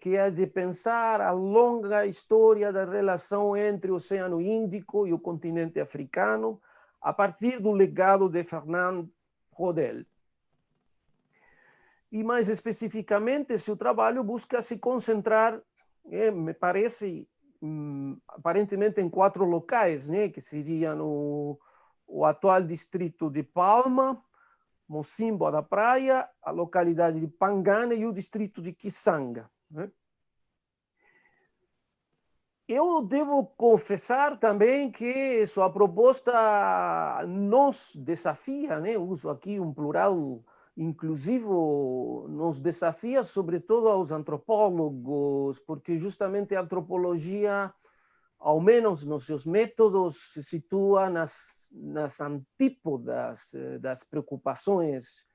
que é de pensar a longa história da relação entre o Oceano Índico e o continente africano, a partir do legado de Fernand Braudel. E, mais especificamente, seu trabalho busca se concentrar, me parece, aparentemente em 4 locais, que seriam o atual distrito de Palma, Mocimboa da Praia, a localidade de Pangane e o distrito de Kisanga. Eu devo confessar também que sua proposta nos desafia, uso aqui um plural inclusivo, nos desafia sobretudo aos antropólogos, porque justamente a antropologia, ao menos nos seus métodos, se situa nas antípodas das preocupações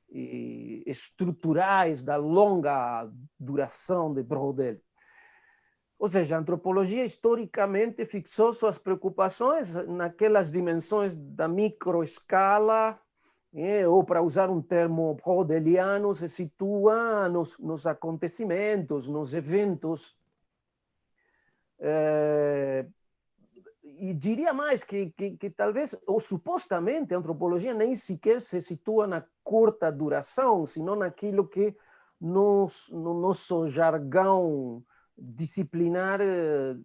estruturais da longa duração de Braudel. Ou seja, a antropologia historicamente fixou suas preocupações naquelas dimensões da microescala, ou, para usar um termo braudeliano, se situa nos acontecimentos, nos eventos. E diria mais que talvez, ou supostamente, a antropologia nem sequer se situa na curta duração, senão naquilo que no nosso jargão disciplinar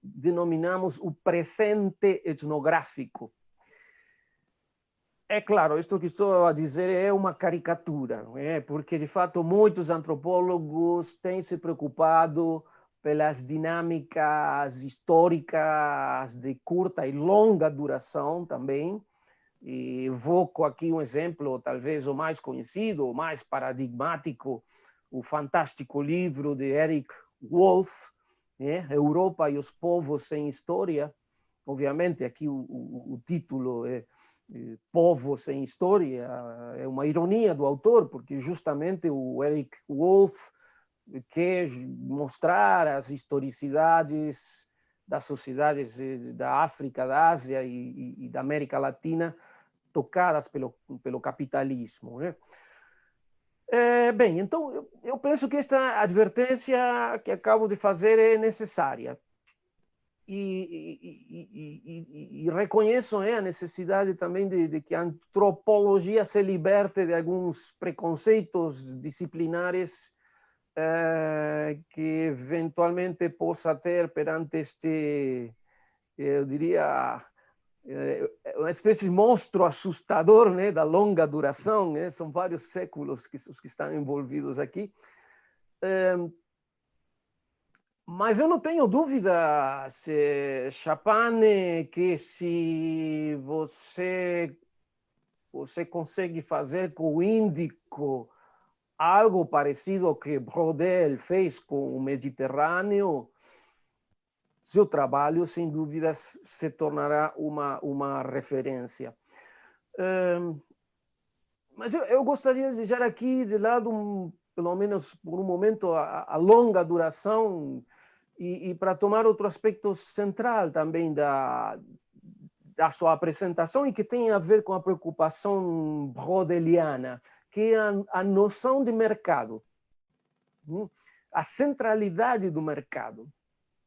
denominamos o presente etnográfico. É claro, isto que estou a dizer é uma caricatura, porque, de fato, muitos antropólogos têm se preocupado pelas dinâmicas históricas de curta e longa duração também. E evoco aqui um exemplo, talvez o mais conhecido, o mais paradigmático, o fantástico livro de Eric Wolf, Europa e os Povos Sem História. Obviamente, aqui o título é Povos Sem História, é uma ironia do autor, porque justamente o Eric Wolf quer mostrar as historicidades das sociedades da África, da Ásia e da América Latina tocadas pelo capitalismo. Bem, então eu penso que esta advertência que acabo de fazer é necessária. E reconheço a necessidade também de que a antropologia se liberte de alguns preconceitos disciplinares que eventualmente possa ter perante este, eu diria, uma espécie de monstro assustador, né, da longa duração, né? São vários séculos os que estão envolvidos aqui. Mas eu não tenho dúvida, Chapane, que se você consegue fazer com o Índico algo parecido ao que Brodel fez com o Mediterrâneo, seu trabalho, sem dúvidas, se tornará uma referência. Mas eu gostaria de deixar aqui de lado, pelo menos por um momento, a longa duração e para tomar outro aspecto central também da sua apresentação e que tem a ver com a preocupação brodeliana, que é a noção de mercado, a centralidade do mercado.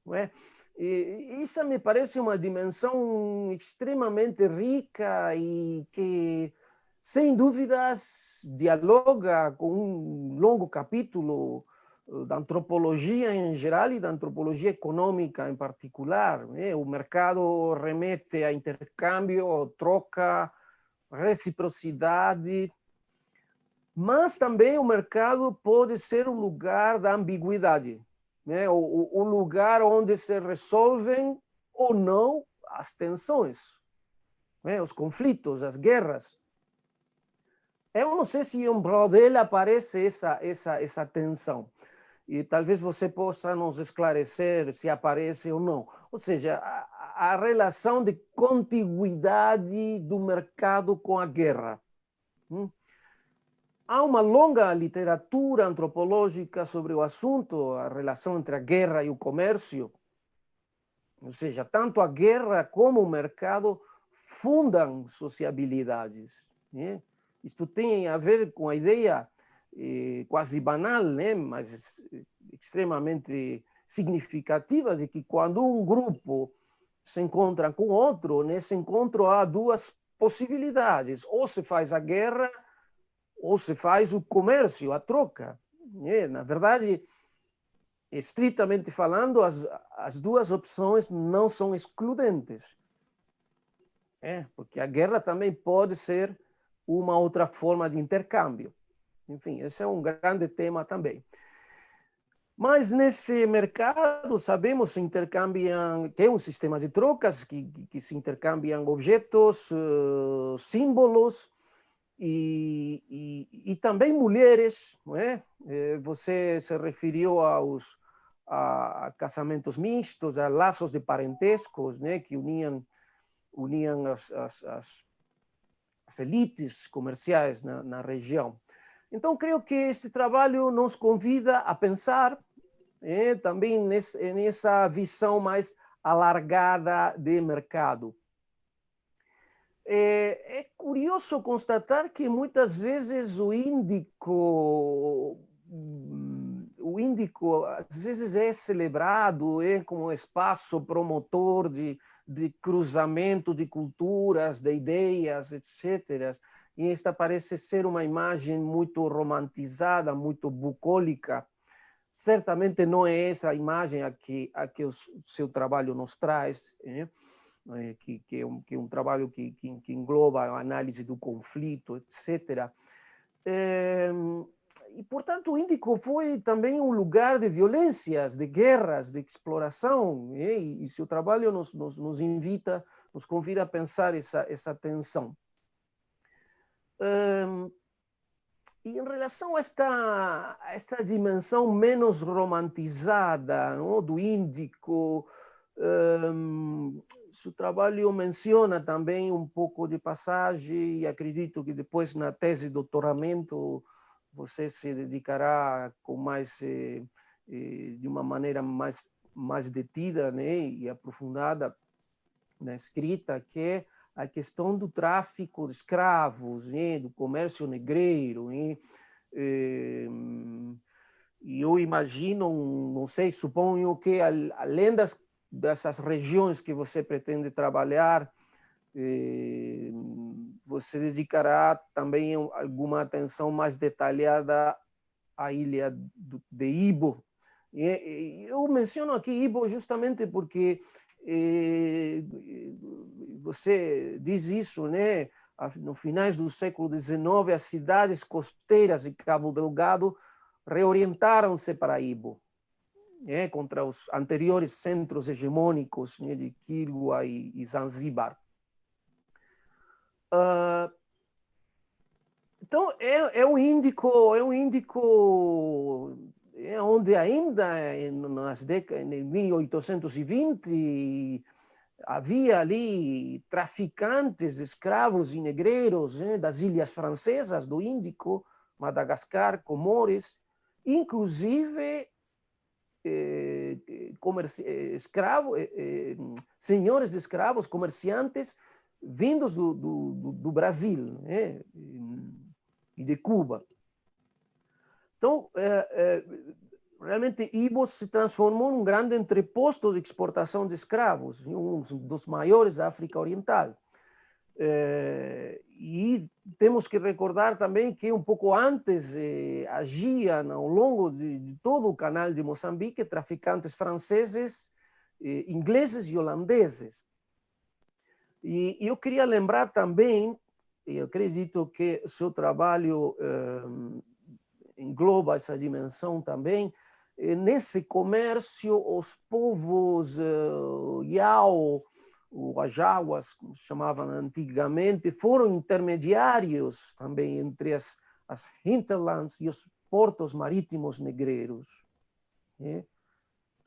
Não é? E isso me parece uma dimensão extremamente rica e que, sem dúvidas, dialoga com um longo capítulo da antropologia em geral e da antropologia econômica em particular. Né? O mercado remete a intercâmbio, troca, reciprocidade, mas também o mercado pode ser um lugar da ambiguidade, né? O lugar onde se resolvem ou não as tensões, né? Os conflitos, as guerras. Eu não sei se em Brodel aparece essa tensão. E talvez você possa nos esclarecer se aparece ou não. Ou seja, a relação de contiguidade do mercado com a guerra. Há uma longa literatura antropológica sobre o assunto, a relação entre a guerra e o comércio. Ou seja, tanto a guerra como o mercado fundam sociabilidades. Né? Isto tem a ver com a ideia quase banal, né? Mas extremamente significativa, de que quando um grupo se encontra com outro, nesse encontro há duas possibilidades: ou se faz a guerra, ou se faz o comércio, a troca. Na verdade, estritamente falando, as duas opções não são excludentes. Porque a guerra também pode ser uma outra forma de intercâmbio. Enfim, esse é um grande tema também. Mas nesse mercado, sabemos, se intercambiam, tem um sistema de trocas que se intercambiam objetos, símbolos, e também mulheres, não é? Você se referiu a casamentos mistos, a laços de parentescos, né? Que uniam as elites comerciais na região. Então, creio que este trabalho nos convida a pensar também nessa visão mais alargada de mercado. É curioso constatar que muitas vezes o Índico às vezes é celebrado como espaço promotor de cruzamento de culturas, de ideias, etc. E esta parece ser uma imagem muito romantizada, muito bucólica. Certamente não é essa a imagem a que o seu trabalho nos traz, que é um trabalho que engloba a análise do conflito, etc. E, portanto, o Índico foi também um lugar de violências, de guerras, de exploração, e seu trabalho nos convida a pensar essa tensão. E em relação a esta dimensão menos romantizada, não, do Índico, seu trabalho menciona também um pouco de passagem, e acredito que depois na tese de doutoramento você se dedicará com mais de uma maneira mais detida, né, e aprofundada na escrita, que é a questão do tráfico de escravos, né, do comércio negreiro, né, E eu imagino, não sei, suponho que além dessas regiões que você pretende trabalhar, você dedicará também alguma atenção mais detalhada à ilha de Ibo. Eu menciono aqui Ibo justamente porque você diz isso, né? No finais do século XIX, as cidades costeiras de Cabo Delgado reorientaram-se para Ibo, contra os anteriores centros hegemônicos, de Kilwa e Zanzíbar. Então, é um Índico onde ainda nas décadas de 1820 havia ali traficantes de escravos e negreiros das ilhas francesas do Índico, Madagascar, Comores, inclusive senhores de escravos, comerciantes vindos do Brasil, né? E de Cuba. Então, realmente, Ibo se transformou num grande entreposto de exportação de escravos, um dos maiores da África Oriental. E temos que recordar também que um pouco antes agiam ao longo de todo o canal de Moçambique traficantes franceses, ingleses e holandeses. E eu queria lembrar também, e eu acredito que o seu trabalho engloba essa dimensão também, nesse comércio os povos Yao, ou Ajawas, como se chamavam antigamente, foram intermediários também entre as hinterlands e os portos marítimos negreiros. Ou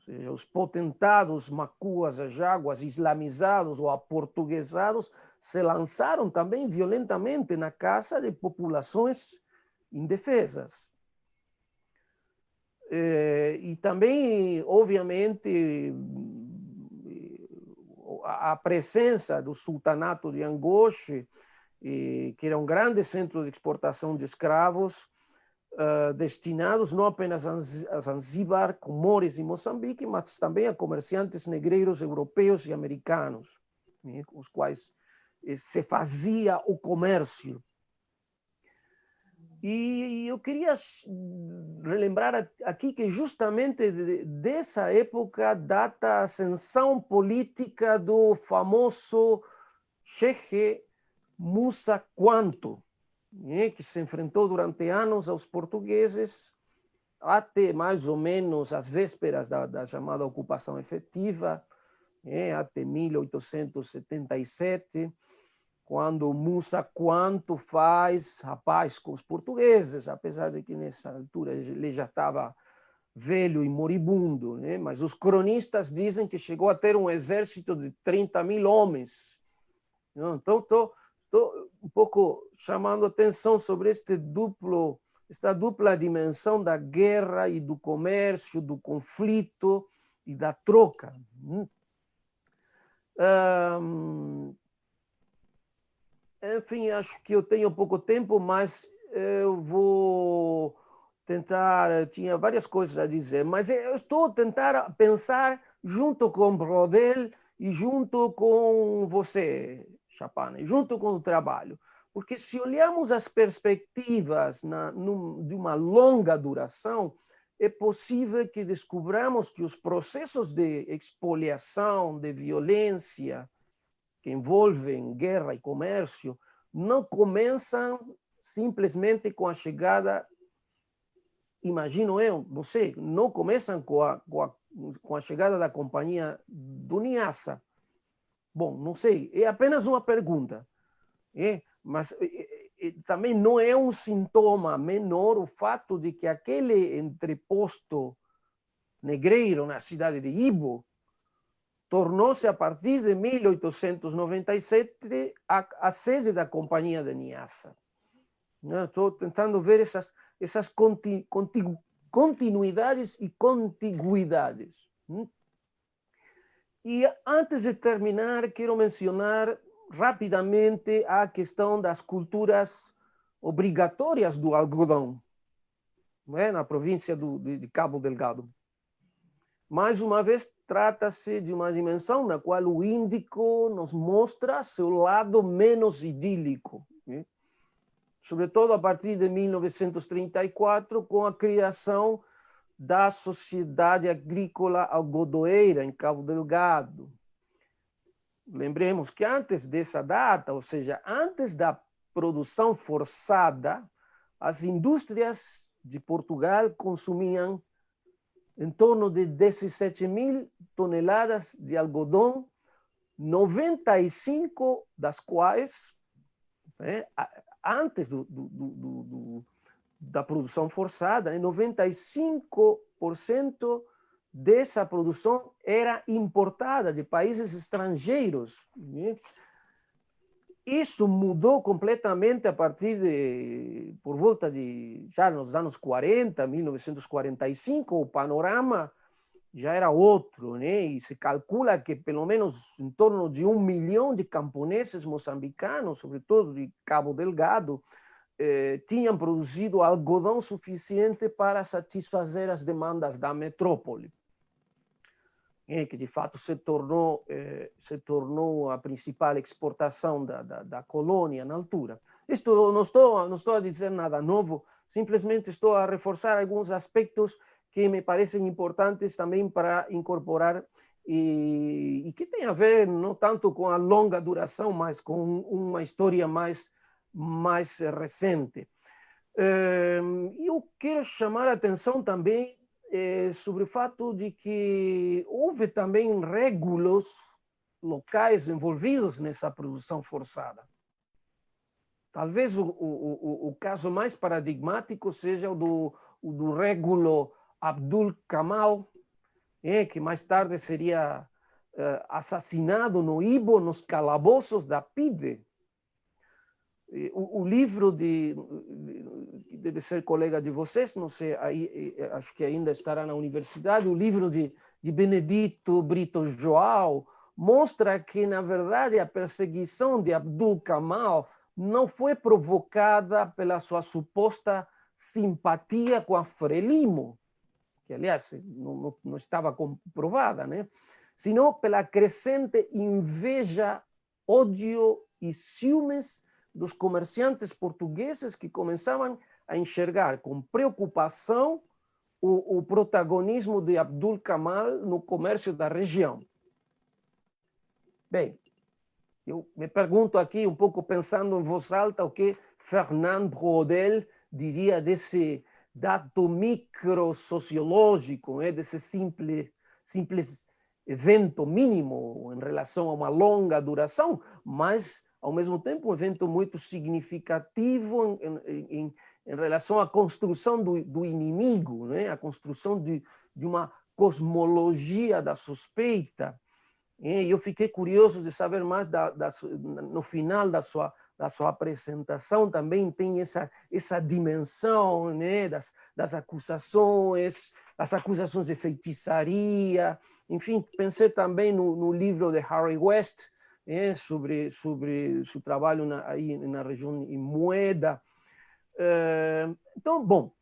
seja, os potentados macuas, ajaguas, islamizados ou aportuguesados, se lançaram também violentamente na caça de populações indefesas. E também, obviamente, a presença do sultanato de Angoche, que era um grande centro de exportação de escravos, destinados não apenas a Zanzíbar, Comores e Moçambique, mas também a comerciantes negreiros europeus e americanos, com os quais se fazia o comércio. E eu queria relembrar aqui que justamente dessa época data a ascensão política do famoso Chefe Musa Quanto, que se enfrentou durante anos aos portugueses, até mais ou menos as vésperas da chamada ocupação efetiva, até 1877, quando Musa Quanto faz a paz com os portugueses, apesar de que nessa altura ele já estava velho e moribundo, né? Mas os cronistas dizem que chegou a ter um exército de 30.000 homens. Então, estou um pouco chamando atenção sobre esta dupla dimensão da guerra e do comércio, do conflito e da troca. Enfim, acho que eu tenho pouco tempo, mas eu vou tentar... Tinha várias coisas a dizer, mas eu estou a tentar pensar junto com Brodel e junto com você, Chapane, junto com o trabalho. Porque se olharmos as perspectivas de uma longa duração, é possível que descobramos que os processos de expoliação, de violência, que envolvem guerra e comércio, não começam simplesmente com a chegada, imagino eu, não sei, não começam com a chegada da companhia do Niassa. Bom, não sei, é apenas uma pergunta. Mas também não é um sintoma menor o fato de que aquele entreposto negreiro na cidade de Ibo tornou-se, a partir de 1897, a sede da Companhia de Niassa. Estou tentando ver essas continuidades e contiguidades. E antes de terminar, quero mencionar rapidamente a questão das culturas obrigatórias do algodão. não é? Na província de Cabo Delgado. Mais uma vez, trata-se de uma dimensão na qual o Índico nos mostra seu lado menos idílico, né? Sobretudo a partir de 1934, com a criação da Sociedade Agrícola Algodoeira, em Cabo Delgado. Lembremos que antes dessa data, ou seja, antes da produção forçada, as indústrias de Portugal consumiam em torno de 17.000 toneladas de algodão, 95 das quais, né, antes da produção forçada, 95% dessa produção era importada de países estrangeiros, né? Isso mudou completamente a partir por volta de, já nos anos 40, 1945, o panorama já era outro, né? E se calcula que pelo menos em torno de 1 milhão de camponeses moçambicanos, sobretudo de Cabo Delgado, tinham produzido algodão suficiente para satisfazer as demandas da metrópole, que de fato se tornou a principal exportação da colônia na altura. Isto não estou a dizer nada novo, simplesmente estou a reforçar alguns aspectos que me parecem importantes também para incorporar e que tem a ver não tanto com a longa duração, mas com uma história mais recente. Eu quero chamar a atenção também sobre o fato de que houve também régulos locais envolvidos nessa produção forçada. Talvez o caso mais paradigmático seja o do régulo Abdul Kamal, que mais tarde seria assassinado no Ibo, nos calabouços da PIDE. O livro deve ser colega de vocês, não sei, acho que ainda estará na universidade, o livro de Benedito Brito João mostra que, na verdade, a perseguição de Abdul Kamal não foi provocada pela sua suposta simpatia com a Frelimo, que, aliás, não estava comprovada, né? Sino pela crescente inveja, ódio e ciúmes dos comerciantes portugueses que começavam a enxergar com preocupação o protagonismo de Abdul Kamal no comércio da região. Bem, eu me pergunto aqui, um pouco pensando em voz alta, o que Fernand Braudel diria desse dado microsociológico, desse simples evento mínimo em relação a uma longa duração, mas ao mesmo tempo um evento muito significativo em relação à construção do inimigo, né? A construção de uma cosmologia da suspeita. E eu fiquei curioso de saber mais no final da sua apresentação, também tem essa dimensão, né? das acusações de feitiçaria. Enfim, pensei também no livro de Harry West, sobre seu trabalho aí na região em Moeda. Então, bom,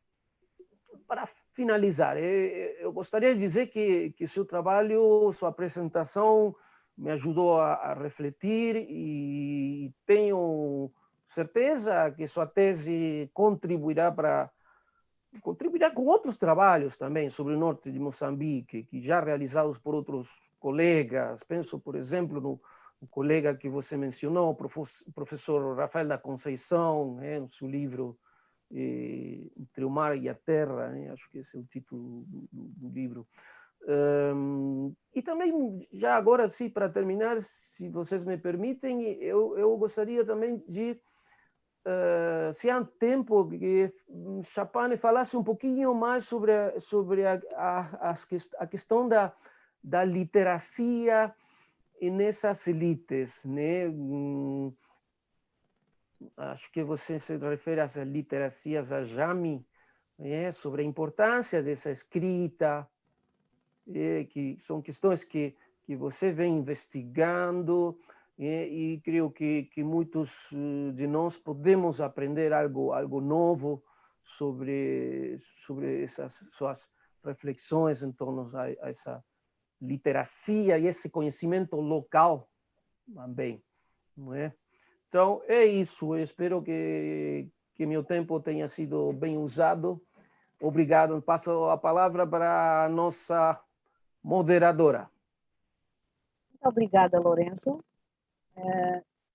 para finalizar, eu gostaria de dizer que seu trabalho, sua apresentação me ajudou a refletir e tenho certeza que sua tese contribuirá com outros trabalhos também sobre o norte de Moçambique, que já realizados por outros colegas. Penso, por exemplo, no colega que você mencionou, o professor Rafael da Conceição, no seu livro Entre o Mar e a Terra, acho que esse é o título do livro. E também, já agora, sim, para terminar, se vocês me permitem, eu gostaria também de, se há tempo, que Chapane falasse um pouquinho mais sobre a questão da literacia nessas elites, né? Acho que você se refere às literacias Ajami, sobre a importância dessa escrita, que são questões que você vem investigando, e creio que muitos de nós podemos aprender algo novo sobre essas suas reflexões em torno a essa literacia e esse conhecimento local também, não é? Então, é isso. Eu espero que meu tempo tenha sido bem usado. Obrigado. Passo a palavra para a nossa moderadora. Muito obrigada, Lourenço.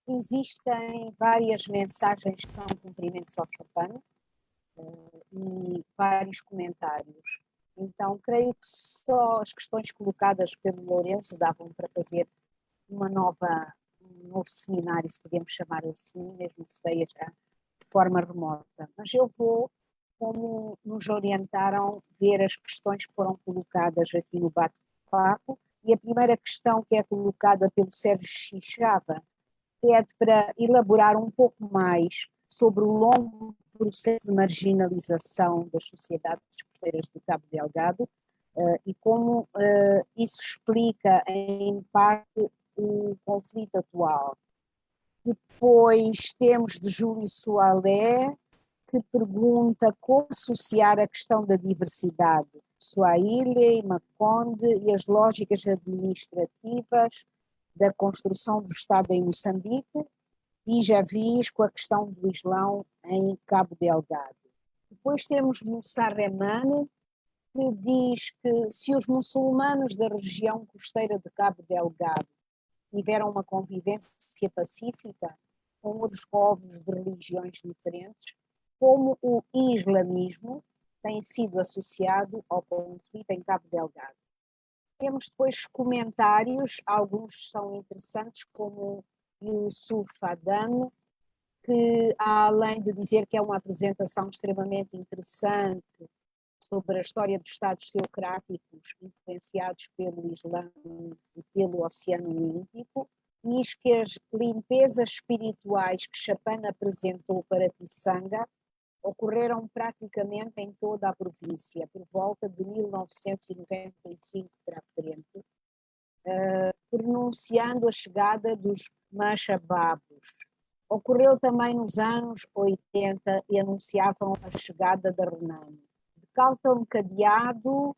Existem várias mensagens que são cumprimentos ao Chopin e vários comentários. Então, creio que só as questões colocadas pelo Lourenço davam para fazer um novo seminário, se podemos chamar assim, mesmo que seja de forma remota. Mas eu vou, como nos orientaram, ver as questões que foram colocadas aqui no bate-papo. E a primeira questão, que é colocada pelo Sérgio Xixava, pede para elaborar um pouco mais sobre o longo processo de marginalização das sociedades costeiras de Cabo Delgado e como isso explica, em parte, o conflito atual. Depois temos de Júlio Soalé, que pergunta como associar a questão da diversidade Swahili, Makonde e as lógicas administrativas da construção do Estado em Moçambique e Javis com a questão do Islão em Cabo Delgado. Depois temos Moussa Remane, que diz que se os muçulmanos da região costeira de Cabo Delgado tiveram uma convivência pacífica com outros povos de religiões diferentes, como o islamismo tem sido associado ao conflito em Cabo Delgado. Temos depois comentários, alguns são interessantes, como o Yusuf Adam, que além de dizer que é uma apresentação extremamente interessante sobre a história dos Estados teocráticos influenciados pelo Islã e pelo Oceano Índico, diz que as limpezas espirituais que Chopin apresentou para Kisanga ocorreram praticamente em toda a província, por volta de 1995 para frente, pronunciando a chegada dos Machababos. Ocorreu também nos anos 80 e anunciavam a chegada da Renane. De Calton Cadeado,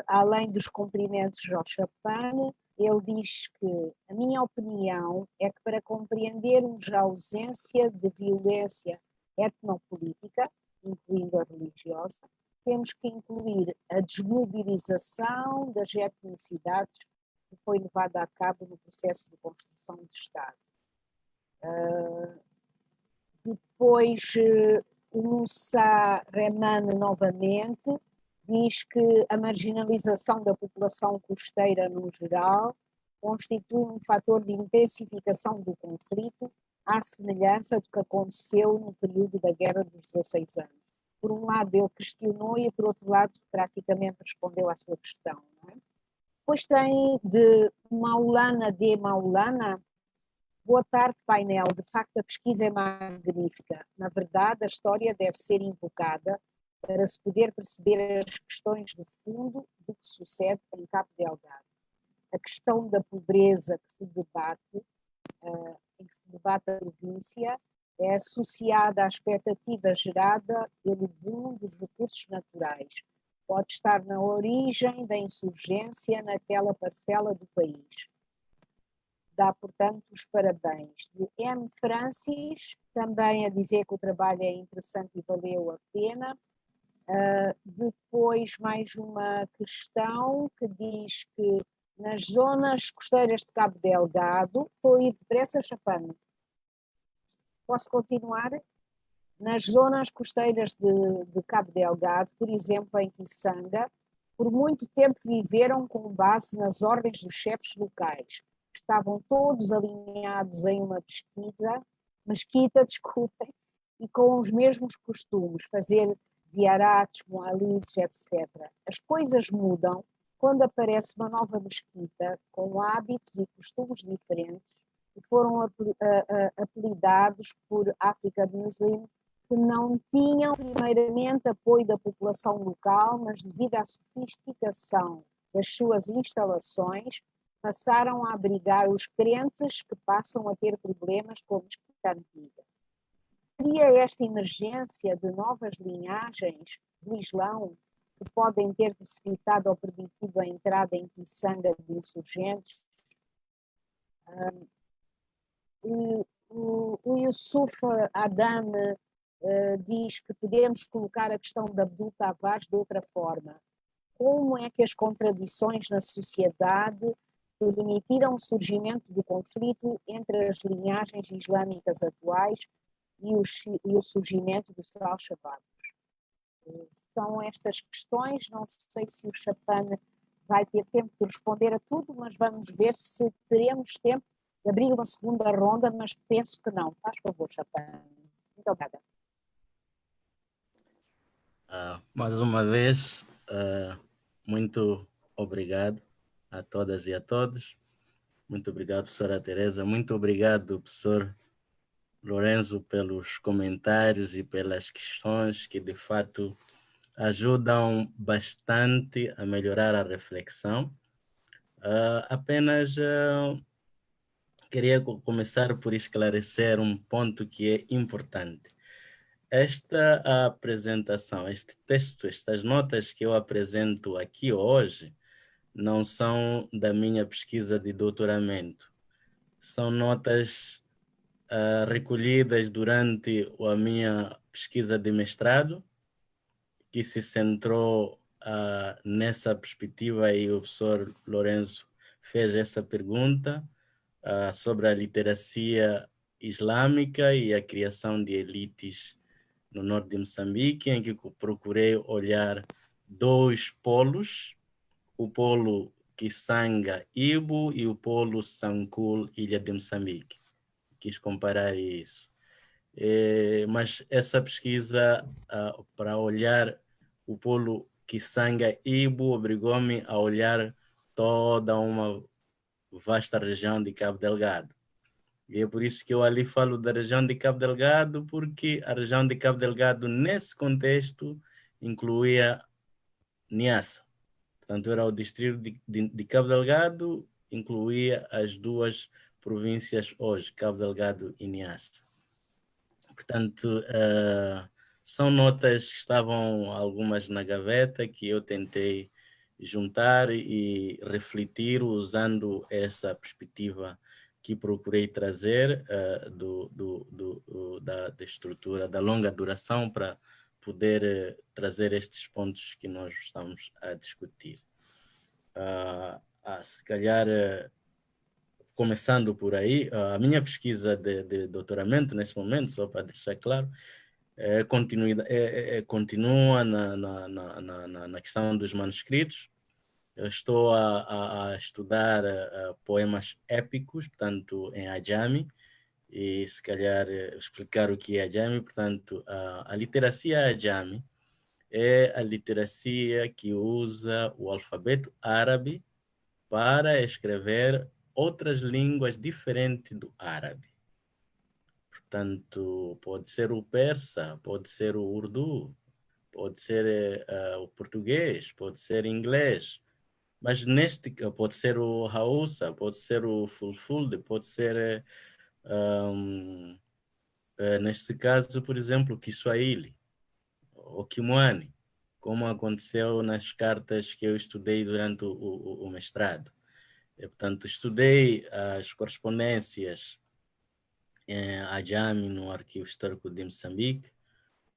além dos cumprimentos ao Chopin, ele diz que a minha opinião é que para compreendermos a ausência de violência etnopolítica, incluindo a religiosa, temos que incluir a desmobilização das etnicidades que foi levada a cabo no processo de construção de Estado. Depois, o Moussa Remane novamente diz que a marginalização da população costeira no geral constitui um fator de intensificação do conflito, à semelhança do que aconteceu no período da Guerra dos 16 anos. Por um lado ele questionou e por outro lado praticamente respondeu à sua questão. Não é? Depois tem de Maulana D. Maulana: boa tarde, painel. De facto, a pesquisa é magnífica. Na verdade, a história deve ser invocada para se poder perceber as questões de fundo do que sucede em Cabo Delgado. A questão da pobreza que se debate, em que se debate a província, é associada à expectativa gerada pelo boom dos recursos naturais. Pode estar na origem da insurgência naquela parcela do país. Dá, portanto, os parabéns. De M. Francis, também a dizer que o trabalho é interessante e valeu a pena. Depois, mais uma questão que diz que nas zonas costeiras de Cabo Delgado, estou a ir depressa, Chopin. Posso continuar? Nas zonas costeiras de Cabo Delgado, por exemplo, em Kisanga, por muito tempo viveram com base nas ordens dos chefes locais. Estavam todos alinhados em uma mesquita, desculpem, e com os mesmos costumes, fazer ziarats, moalides, etc. As coisas mudam quando aparece uma nova mesquita com hábitos e costumes diferentes que foram apelidados por African Muslim, que não tinham primeiramente apoio da população local, mas devido à sofisticação das suas instalações, passaram a abrigar os crentes que passam a ter problemas com a mesquita antiga. seria esta emergência de novas linhagens do Islão que podem ter precipitado ou permitido a entrada em Kisanga de insurgentes? O Yusuf Adam diz que podemos colocar a questão de Abdul Tavares de outra forma. Como é que as contradições na sociedade permitiram o surgimento do conflito entre as linhagens islâmicas atuais e o surgimento dos Al-Shabaab? São estas questões, não sei se o Chapan vai ter tempo de responder a tudo, mas vamos ver se teremos tempo de abrir uma segunda ronda, mas penso que não. Faz favor, Chapan. Muito obrigada. Mais uma vez, muito obrigado a todas e a todos. Muito obrigado, professora Teresa. Muito obrigado, professor Lourenço, pelos comentários e pelas questões que, de fato, ajudam bastante a melhorar a reflexão. Apenas queria começar por esclarecer um ponto que é importante. Esta apresentação, este texto, estas notas que eu apresento aqui hoje, não são da minha pesquisa de doutoramento. São notas recolhidas durante a minha pesquisa de mestrado, que se centrou nessa perspectiva, e o professor Lourenço fez essa pergunta sobre a literacia islâmica e a criação de elites no norte de Moçambique, em que procurei olhar dois polos, o polo Kisanga-Ibo e o polo Sankul, Ilha de Moçambique. Quis comparar isso. Mas essa pesquisa, para olhar o polo Kisanga-Ibo, obrigou-me a olhar toda uma vasta região de Cabo Delgado. E é por isso que eu ali falo da região de Cabo Delgado, porque a região de Cabo Delgado, nesse contexto, incluía Niassa. Portanto, era o distrito de Cabo Delgado, incluía as duas províncias hoje, Cabo Delgado e Niassa. Portanto, são notas que estavam algumas na gaveta, que eu tentei juntar e refletir usando essa perspectiva que procurei trazer da estrutura da longa duração para poder trazer estes pontos que nós estamos a discutir. Se calhar, começando por aí, a minha pesquisa de doutoramento nesse momento, só para deixar claro, continua na questão dos manuscritos. Eu estou a estudar poemas épicos, portanto, em Ajami, e se calhar explicar o que é Ajami. Portanto, a literacia Ajami é a literacia que usa o alfabeto árabe para escrever outras línguas diferentes do árabe. Portanto, pode ser o persa, pode ser o urdu, pode ser o português, pode ser o inglês. Mas pode ser o Hausa, pode ser o Fulfulde, pode ser, neste caso, por exemplo, o Kiswahili, o Kimwani, como aconteceu nas cartas que eu estudei durante o mestrado. Portanto, estudei as correspondências em Ajami, no Arquivo Histórico de Moçambique,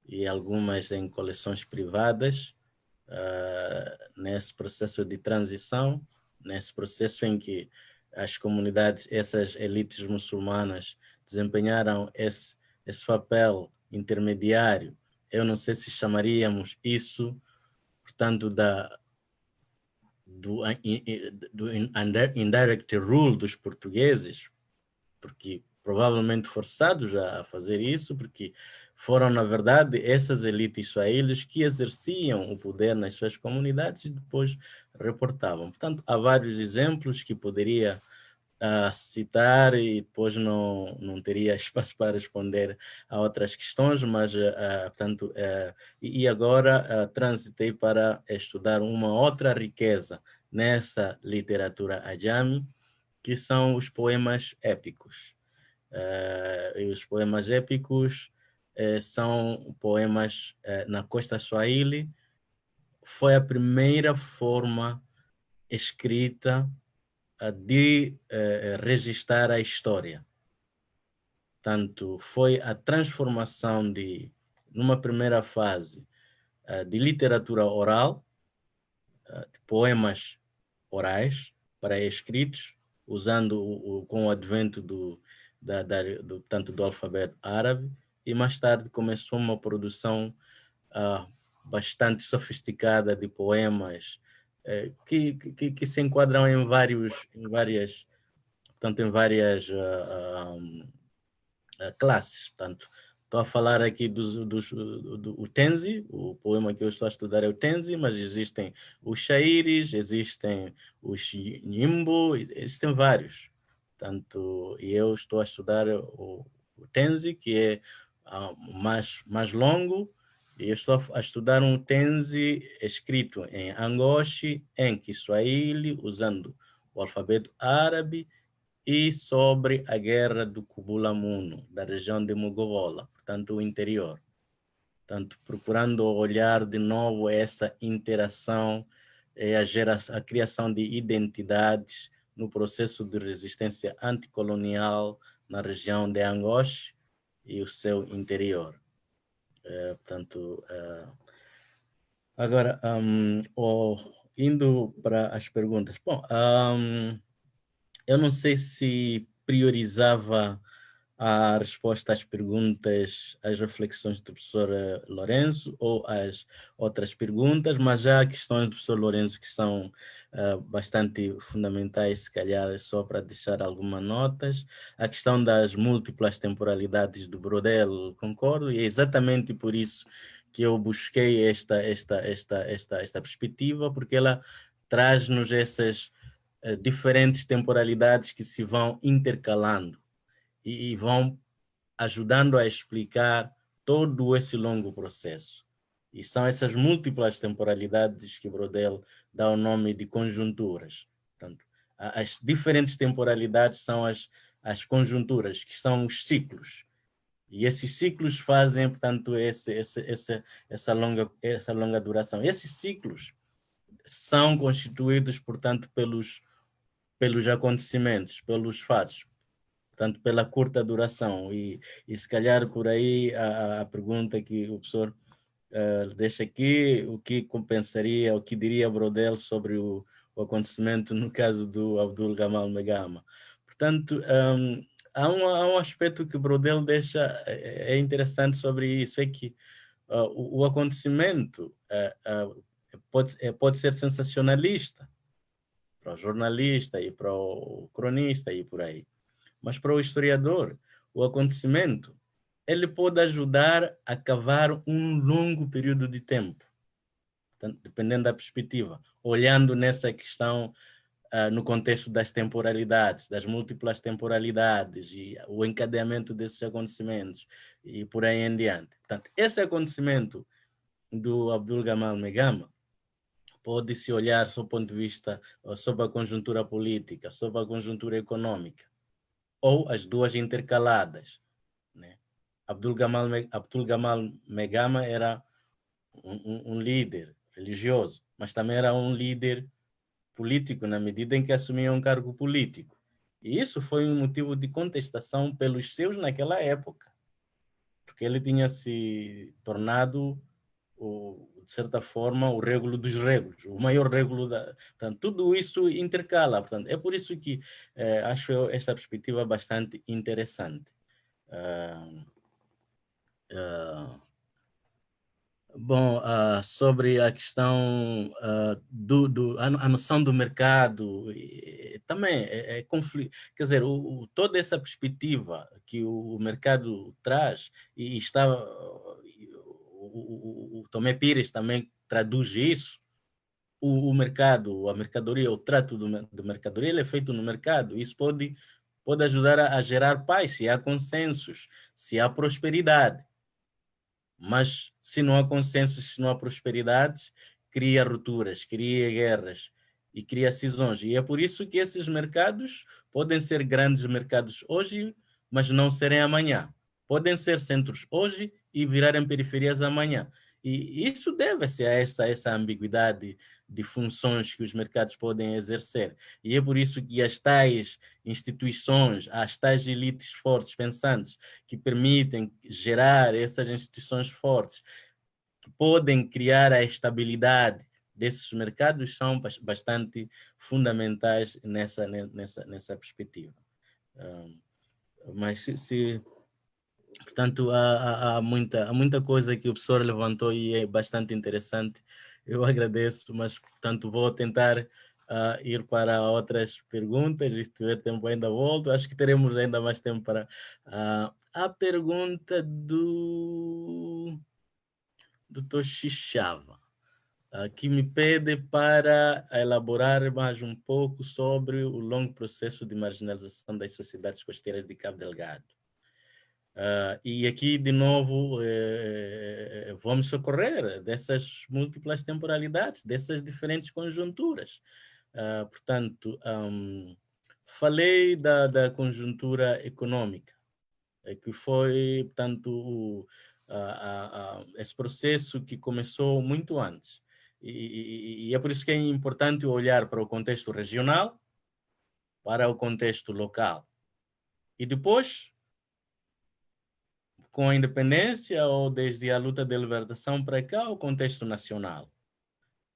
e algumas em coleções privadas, nesse processo de transição, nesse processo em que as comunidades, essas elites muçulmanas, desempenharam esse papel intermediário. Eu não sei se chamaríamos isso, portanto, do indirect rule dos portugueses, porque provavelmente forçados a fazer isso, porque foram, na verdade, essas elites swahílis que exerciam o poder nas suas comunidades e depois reportavam. Portanto, há vários exemplos que poderia citar e depois não teria espaço para responder a outras questões, mas, portanto, e agora transitei para estudar uma outra riqueza nessa literatura Ajami, que são os poemas épicos. E os poemas épicos são poemas na Costa Swahili. Foi a primeira forma escrita de registrar a história. Tanto foi a transformação numa primeira fase, de literatura oral, de poemas orais para escritos, usando com o advento tanto do alfabeto árabe, e mais tarde começou uma produção bastante sofisticada de poemas que se enquadram em várias classes. Portanto, estou a falar aqui do Tenzi, o poema que eu estou a estudar é o Tenzi, mas existem os Shaires, existem os Nyimbo, existem vários. Portanto, e eu estou a estudar o Tenzi, que é mais longo, e eu estou a estudar um Tenzi escrito em Angoche, em Kiswahili, usando o alfabeto árabe, e sobre a guerra do Kubula-Muno, da região de Mugovola, portanto, o interior. Portanto, procurando olhar de novo essa interação e a criação de identidades no processo de resistência anticolonial na região de Angoche e o seu interior. Agora, indo para as perguntas. Bom, eu não sei se priorizava a resposta às perguntas, às reflexões do professor Lourenço ou às outras perguntas, mas já há questões do professor Lourenço que são bastante fundamentais, se calhar só para deixar algumas notas. A questão das múltiplas temporalidades do Brodel, concordo, e é exatamente por isso que eu busquei esta perspectiva, porque ela traz-nos essas diferentes temporalidades que se vão intercalando e vão ajudando a explicar todo esse longo processo. E são essas múltiplas temporalidades que Brodel dá o nome de conjunturas. Portanto, as diferentes temporalidades são as conjunturas, que são os ciclos. E esses ciclos fazem, portanto, essa longa duração. Esses ciclos são constituídos, portanto, pelos acontecimentos, pelos fatos, portanto, pela curta duração. E se calhar por aí a pergunta que o professor deixa aqui, o que compensaria, o que diria Brodel sobre o acontecimento no caso do Abdul Gamal Megama. Portanto, há um aspecto que Brodel deixa, é interessante sobre isso, é que o acontecimento pode ser sensacionalista para o jornalista e para o cronista e por aí. Mas para o historiador, o acontecimento, ele pode ajudar a cavar um longo período de tempo, portanto, dependendo da perspectiva, olhando nessa questão no contexto das temporalidades, das múltiplas temporalidades e o encadeamento desses acontecimentos e por aí em diante. Portanto, esse acontecimento do Abdul Gamal Megama pode-se olhar sob o ponto de vista, sob a conjuntura política, sob a conjuntura econômica, ou as duas intercaladas, né? Abdul Gamal Megama era um líder religioso, mas também era um líder político na medida em que assumia um cargo político. E isso foi um motivo de contestação pelos seus naquela época, porque ele tinha se tornado, de certa forma, o régulo dos régulos, o maior régulo da... Portanto, tudo isso intercala. Portanto, é por isso que acho esta perspectiva bastante interessante. Bom, sobre a questão a noção do mercado, também é conflito. Quer dizer, toda essa perspectiva que o mercado traz, e está... O Tomé Pires também traduz isso. O mercado, a mercadoria, o trato do mercadoria, ele é feito no mercado. Isso pode ajudar a gerar paz, se há consensos, se há prosperidade. Mas se não há consenso, se não há prosperidade, cria rupturas, cria guerras e cria cisões. E é por isso que esses mercados podem ser grandes mercados hoje, mas não serem amanhã. Podem ser centros hoje e virarem periferias amanhã. E isso deve-se a essa ambiguidade de funções que os mercados podem exercer. E é por isso que as tais instituições, as tais elites fortes, pensantes, que permitem gerar essas instituições fortes, que podem criar a estabilidade desses mercados, são bastante fundamentais nessa perspectiva. Mas portanto, há muita coisa que o professor levantou e é bastante interessante. Eu agradeço, mas, portanto, vou tentar ir para outras perguntas, e se tiver tempo ainda volto. Acho que teremos ainda mais tempo para... a pergunta do Dr. Xixava, que me pede para elaborar mais um pouco sobre o longo processo de marginalização das sociedades costeiras de Cabo Delgado. E aqui, de novo, vamos socorrer dessas múltiplas temporalidades, dessas diferentes conjunturas. Portanto, falei da conjuntura econômica, que foi, portanto, esse processo que começou muito antes. E é por isso que é importante olhar para o contexto regional, para o contexto local. E depois, com a independência ou desde a luta de libertação para cá, o contexto nacional.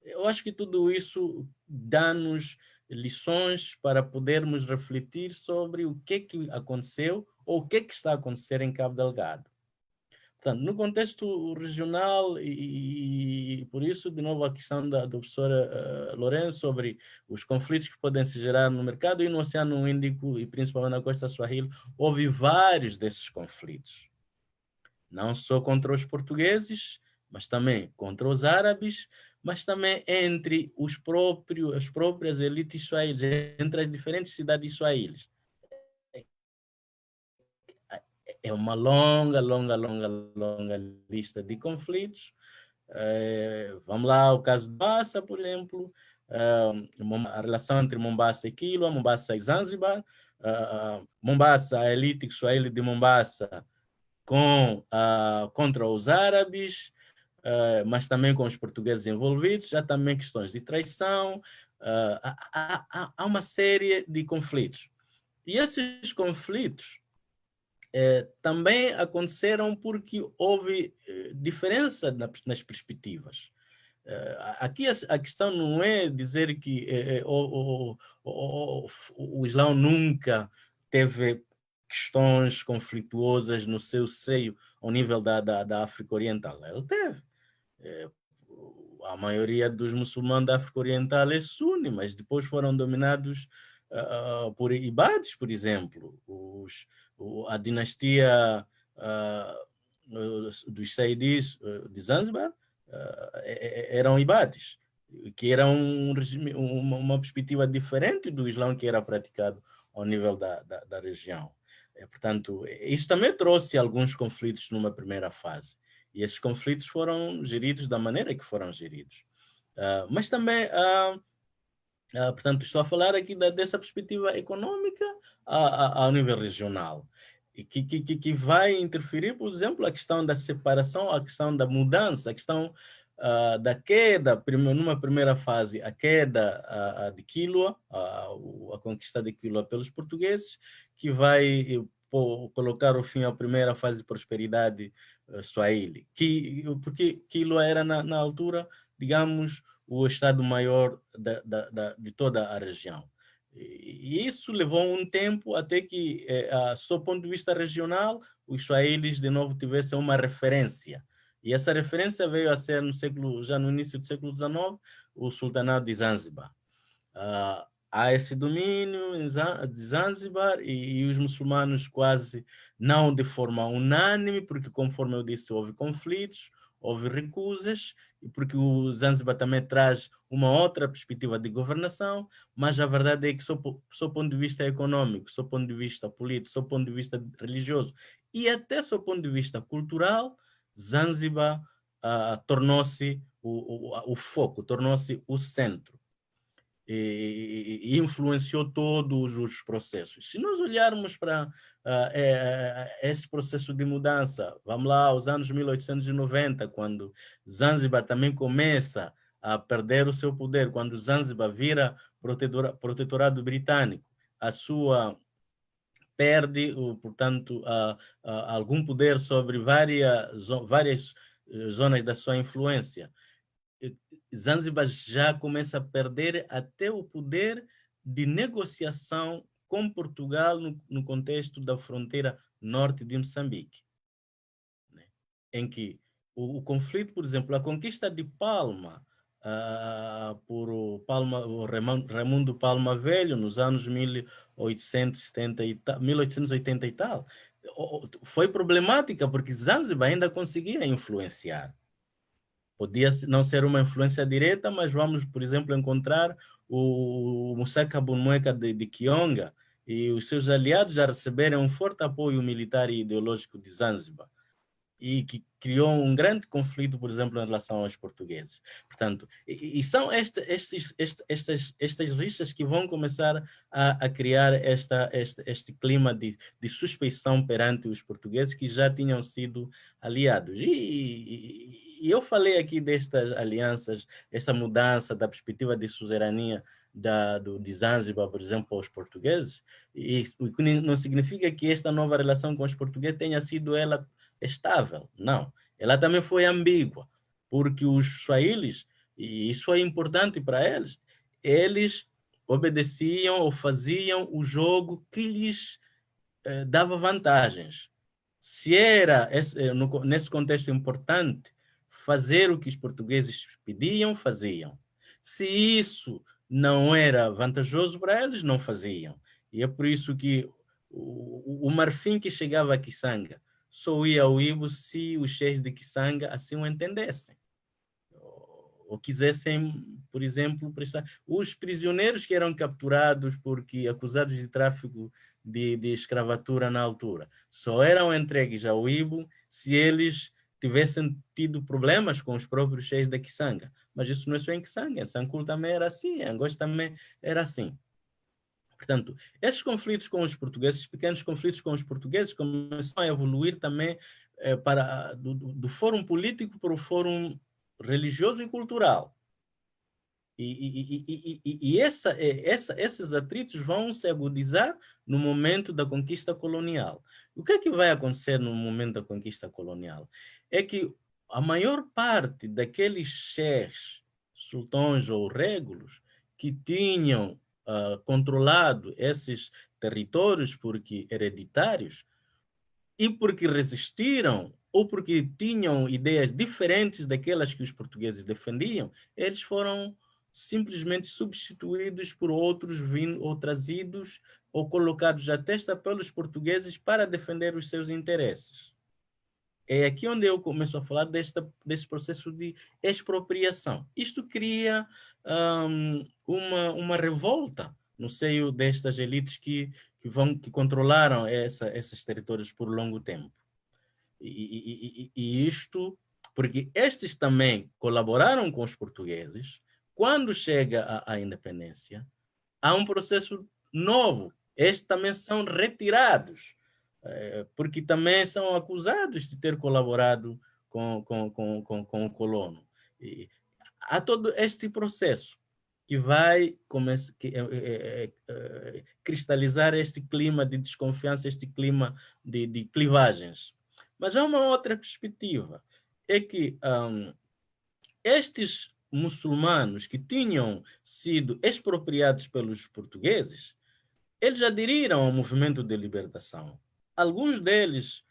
Eu acho que tudo isso dá-nos lições para podermos refletir sobre o que aconteceu ou o que está a acontecer em Cabo Delgado. Portanto, no contexto regional, e por isso, de novo, a questão da professora Lourenço sobre os conflitos que podem se gerar no mercado e no Oceano Índico, e principalmente na costa Swahili, houve vários desses conflitos. Não só contra os portugueses, mas também contra os árabes, mas também entre as próprias elites swahili, entre as diferentes cidades swahili. É uma longa lista de conflitos. Vamos lá, o caso de Mombasa, por exemplo, a relação entre Mombasa e Kilwa, Mombasa e Zanzibar, Mombasa, a elite swahili de Mombasa, contra os árabes, mas também com os portugueses envolvidos, já também questões de traição, há uma série de conflitos. E esses conflitos também aconteceram porque houve diferença nas perspectivas. Aqui a questão não é dizer que o Islão nunca teve questões conflituosas no seu seio ao nível da África Oriental. Ele teve. A maioria dos muçulmanos da África Oriental é suni, mas depois foram dominados por ibades, por exemplo. A dinastia dos Saidis de Zanzibar eram ibades, que eram uma perspectiva diferente do Islão que era praticado ao nível da região. Portanto, isso também trouxe alguns conflitos numa primeira fase. E esses conflitos foram geridos da maneira que foram geridos. Mas também, portanto, estou a falar aqui dessa perspectiva econômica ao nível regional, e que vai interferir, por exemplo, a questão da separação, a questão da mudança, a questão da queda, numa primeira fase, a queda de Kilwa, a conquista de Kilwa pelos portugueses, que vai colocar o fim à primeira fase de prosperidade Swahili, porque Kilwa era, na altura, digamos, o Estado-Maior de toda a região. E isso levou um tempo até que, sob o ponto de vista regional, os Swahilis, de novo, tivessem uma referência. E essa referência veio a ser, já no início do século XIX, o Sultanato de Zanzibar. Há esse domínio de Zanzibar e os muçulmanos quase não de forma unânime, porque, conforme eu disse, houve conflitos, houve recusas, e porque o Zanzibar também traz uma outra perspectiva de governação, mas a verdade é que, sob o ponto de vista econômico, sob o ponto de vista político, sob o ponto de vista religioso e até sob o ponto de vista cultural, Zanzibar tornou-se o foco, tornou-se o centro. e influenciou todos os processos. Se nós olharmos para esse processo de mudança, vamos lá aos anos 1890, quando Zanzibar também começa a perder o seu poder, quando Zanzibar vira protetorado britânico, a sua perde, portanto, algum poder sobre várias zonas da sua influência. Zanzibar já começa a perder até o poder de negociação com Portugal no contexto da fronteira norte de Moçambique, né? Em que o conflito, por exemplo, a conquista de Palma, por o Raimundo Palma Velho, nos anos 1880 e tal, foi problemática, porque Zanzibar ainda conseguia influenciar. Podia não ser uma influência direta, mas vamos, por exemplo, encontrar o Musa Kabunweka de Kionga e os seus aliados já receberam um forte apoio militar e ideológico de Zanzibar, e que criou um grande conflito, por exemplo, em relação aos portugueses. Portanto, e são estas rixas que vão começar a criar este clima de suspeição perante os portugueses que já tinham sido aliados. E eu falei aqui destas alianças, essa mudança da perspectiva de suzerania de Zanzibar, por exemplo, aos portugueses, e não significa que esta nova relação com os portugueses tenha sido ela estável, não. Ela também foi ambígua, porque os Swahilis, e isso é importante para eles obedeciam ou faziam o jogo que lhes dava vantagens. Se era, nesse contexto importante, fazer o que os portugueses pediam, faziam. Se isso não era vantajoso para eles, não faziam. E é por isso que o marfim que chegava a Kisanga só ia ao Ibo se os cheios de Kisanga assim o entendessem. Ou quisessem, por exemplo, prestar. Os prisioneiros que eram capturados porque acusados de tráfico de escravatura na altura só eram entregues ao Ibo se eles tivessem tido problemas com os próprios cheios da Kisanga. Mas isso não é só em Kisanga, em Sankul também era assim, em Angola também era assim. Portanto, esses conflitos com os portugueses, esses pequenos conflitos com os portugueses, começam a evoluir também do fórum político para o fórum religioso e cultural. E esses atritos vão se agudizar no momento da conquista colonial. O que é que vai acontecer no momento da conquista colonial? É que a maior parte daqueles cheikhs, sultões ou régulos que tinham controlado esses territórios porque hereditários e porque resistiram ou porque tinham ideias diferentes daquelas que os portugueses defendiam, eles foram simplesmente substituídos por outros ou trazidos ou colocados à testa pelos portugueses para defender os seus interesses. É aqui onde eu começo a falar desse processo de expropriação. Isto cria uma revolta no seio destas elites que controlaram esses territórios por longo tempo. E isto, porque estes também colaboraram com os portugueses, quando chega a independência, há um processo novo. Estes também são retirados, porque também são acusados de ter colaborado com o colono. E há todo este processo que vai cristalizar este clima de desconfiança, este clima de clivagens. Mas há uma outra perspectiva, é que estes muçulmanos que tinham sido expropriados pelos portugueses, eles aderiram ao movimento de libertação. Alguns deles,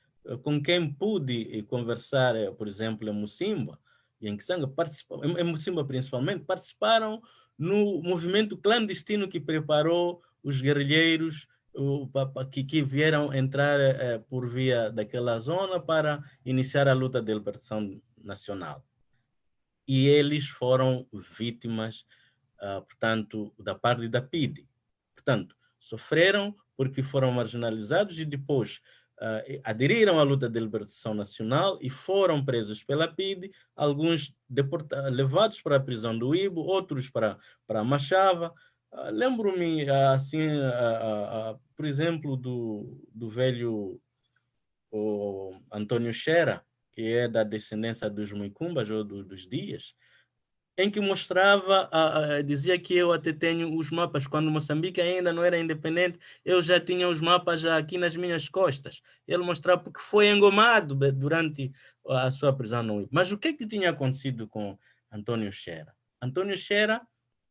com quem pude conversar, por exemplo, em Mucimba e em Kisanga, em Mucimba principalmente, participaram no movimento clandestino que preparou os guerrilheiros que vieram entrar por via daquela zona para iniciar a luta de libertação nacional. E eles foram vítimas, portanto, da parte da PIDE. Portanto, sofreram porque foram marginalizados e depois aderiram à luta de libertação nacional e foram presos pela PIDE, alguns levados para a prisão do Ibo, outros para Machava. Lembro-me, assim, por exemplo, do velho o Antônio Xera, que é da descendência dos Muicumbas ou dos Dias, em que mostrava, dizia que eu até tenho os mapas, quando Moçambique ainda não era independente, eu já tinha os mapas já aqui nas minhas costas. Ele mostrava porque foi engomado durante a sua prisão no Ibo. Mas o que tinha acontecido com Antônio Xera? Antônio Xera,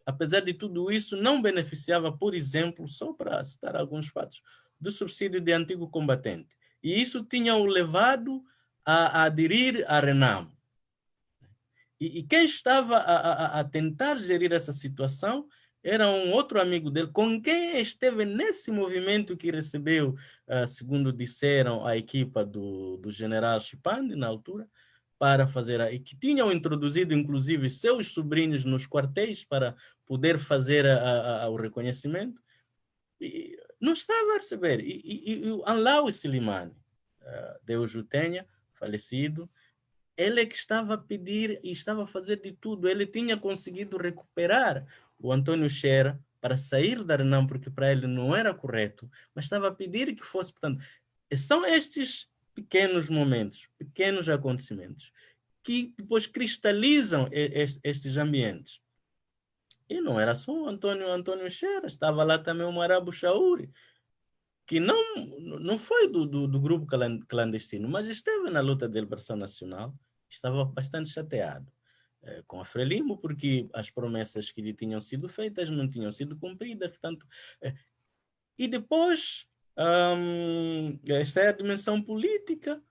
apesar de tudo isso, não beneficiava, por exemplo, só para citar alguns fatos, do subsídio de antigo combatente. E isso tinha o levado a aderir à RENAMO. E quem estava a tentar gerir essa situação era um outro amigo dele, com quem esteve nesse movimento que recebeu, segundo disseram, a equipa do general Chipande, na altura, para fazer, e que tinham introduzido, inclusive, seus sobrinhos nos quartéis para poder fazer o reconhecimento. E não estava a receber. E o Anlau Silimani, Deus o tenha, falecido, ele é que estava a pedir e estava a fazer de tudo. Ele tinha conseguido recuperar o Antônio Xera para sair da RENAM, porque para ele não era correto, mas estava a pedir que fosse. Portanto, são estes pequenos momentos, pequenos acontecimentos, que depois cristalizam estes ambientes. E não era só o Antônio Xera, estava lá também o Marabu Shauri, que não foi do grupo clandestino, mas esteve na luta de liberação nacional, estava bastante chateado com a Frelimo, porque as promessas que lhe tinham sido feitas não tinham sido cumpridas. Portanto, e depois, esta é a dimensão política,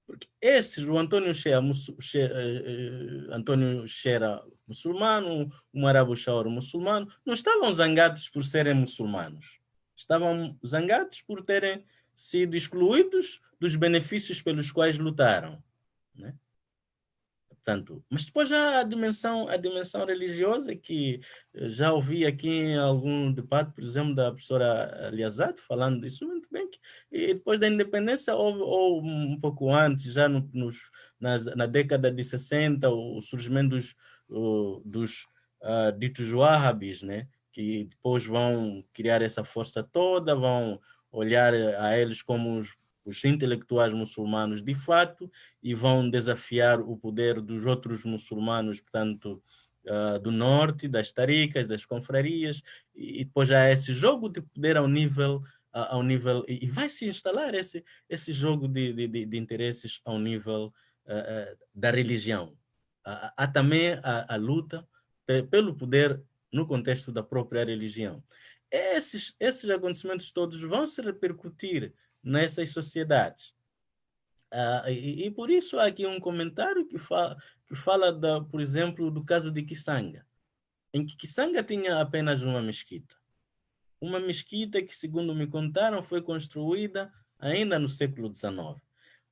porque o Antônio Xera muçulmano, o Marabu Shauri muçulmano, não estavam zangados por serem muçulmanos. Estavam zangados por terem sido excluídos dos benefícios pelos quais lutaram, né? Portanto, mas depois já a dimensão religiosa, que já ouvi aqui em algum debate, por exemplo, da professora Liazat, falando disso muito bem, e depois da independência, ou um pouco antes, já na década de 60, o surgimento dos ditos wahhabis, né? Que depois vão criar essa força toda, vão olhar a eles como os intelectuais muçulmanos de fato, e vão desafiar o poder dos outros muçulmanos, portanto, do norte, das taricas, das confrarias, e depois já esse jogo de poder ao nível e vai se instalar esse jogo de interesses ao nível da religião. Há também a luta pelo poder no contexto da própria religião. Esses acontecimentos todos vão se repercutir nessas sociedades. E por isso há aqui um comentário que fala por exemplo, do caso de Kisanga, em que Kisanga tinha apenas uma mesquita. Uma mesquita que, segundo me contaram, foi construída ainda no século XIX.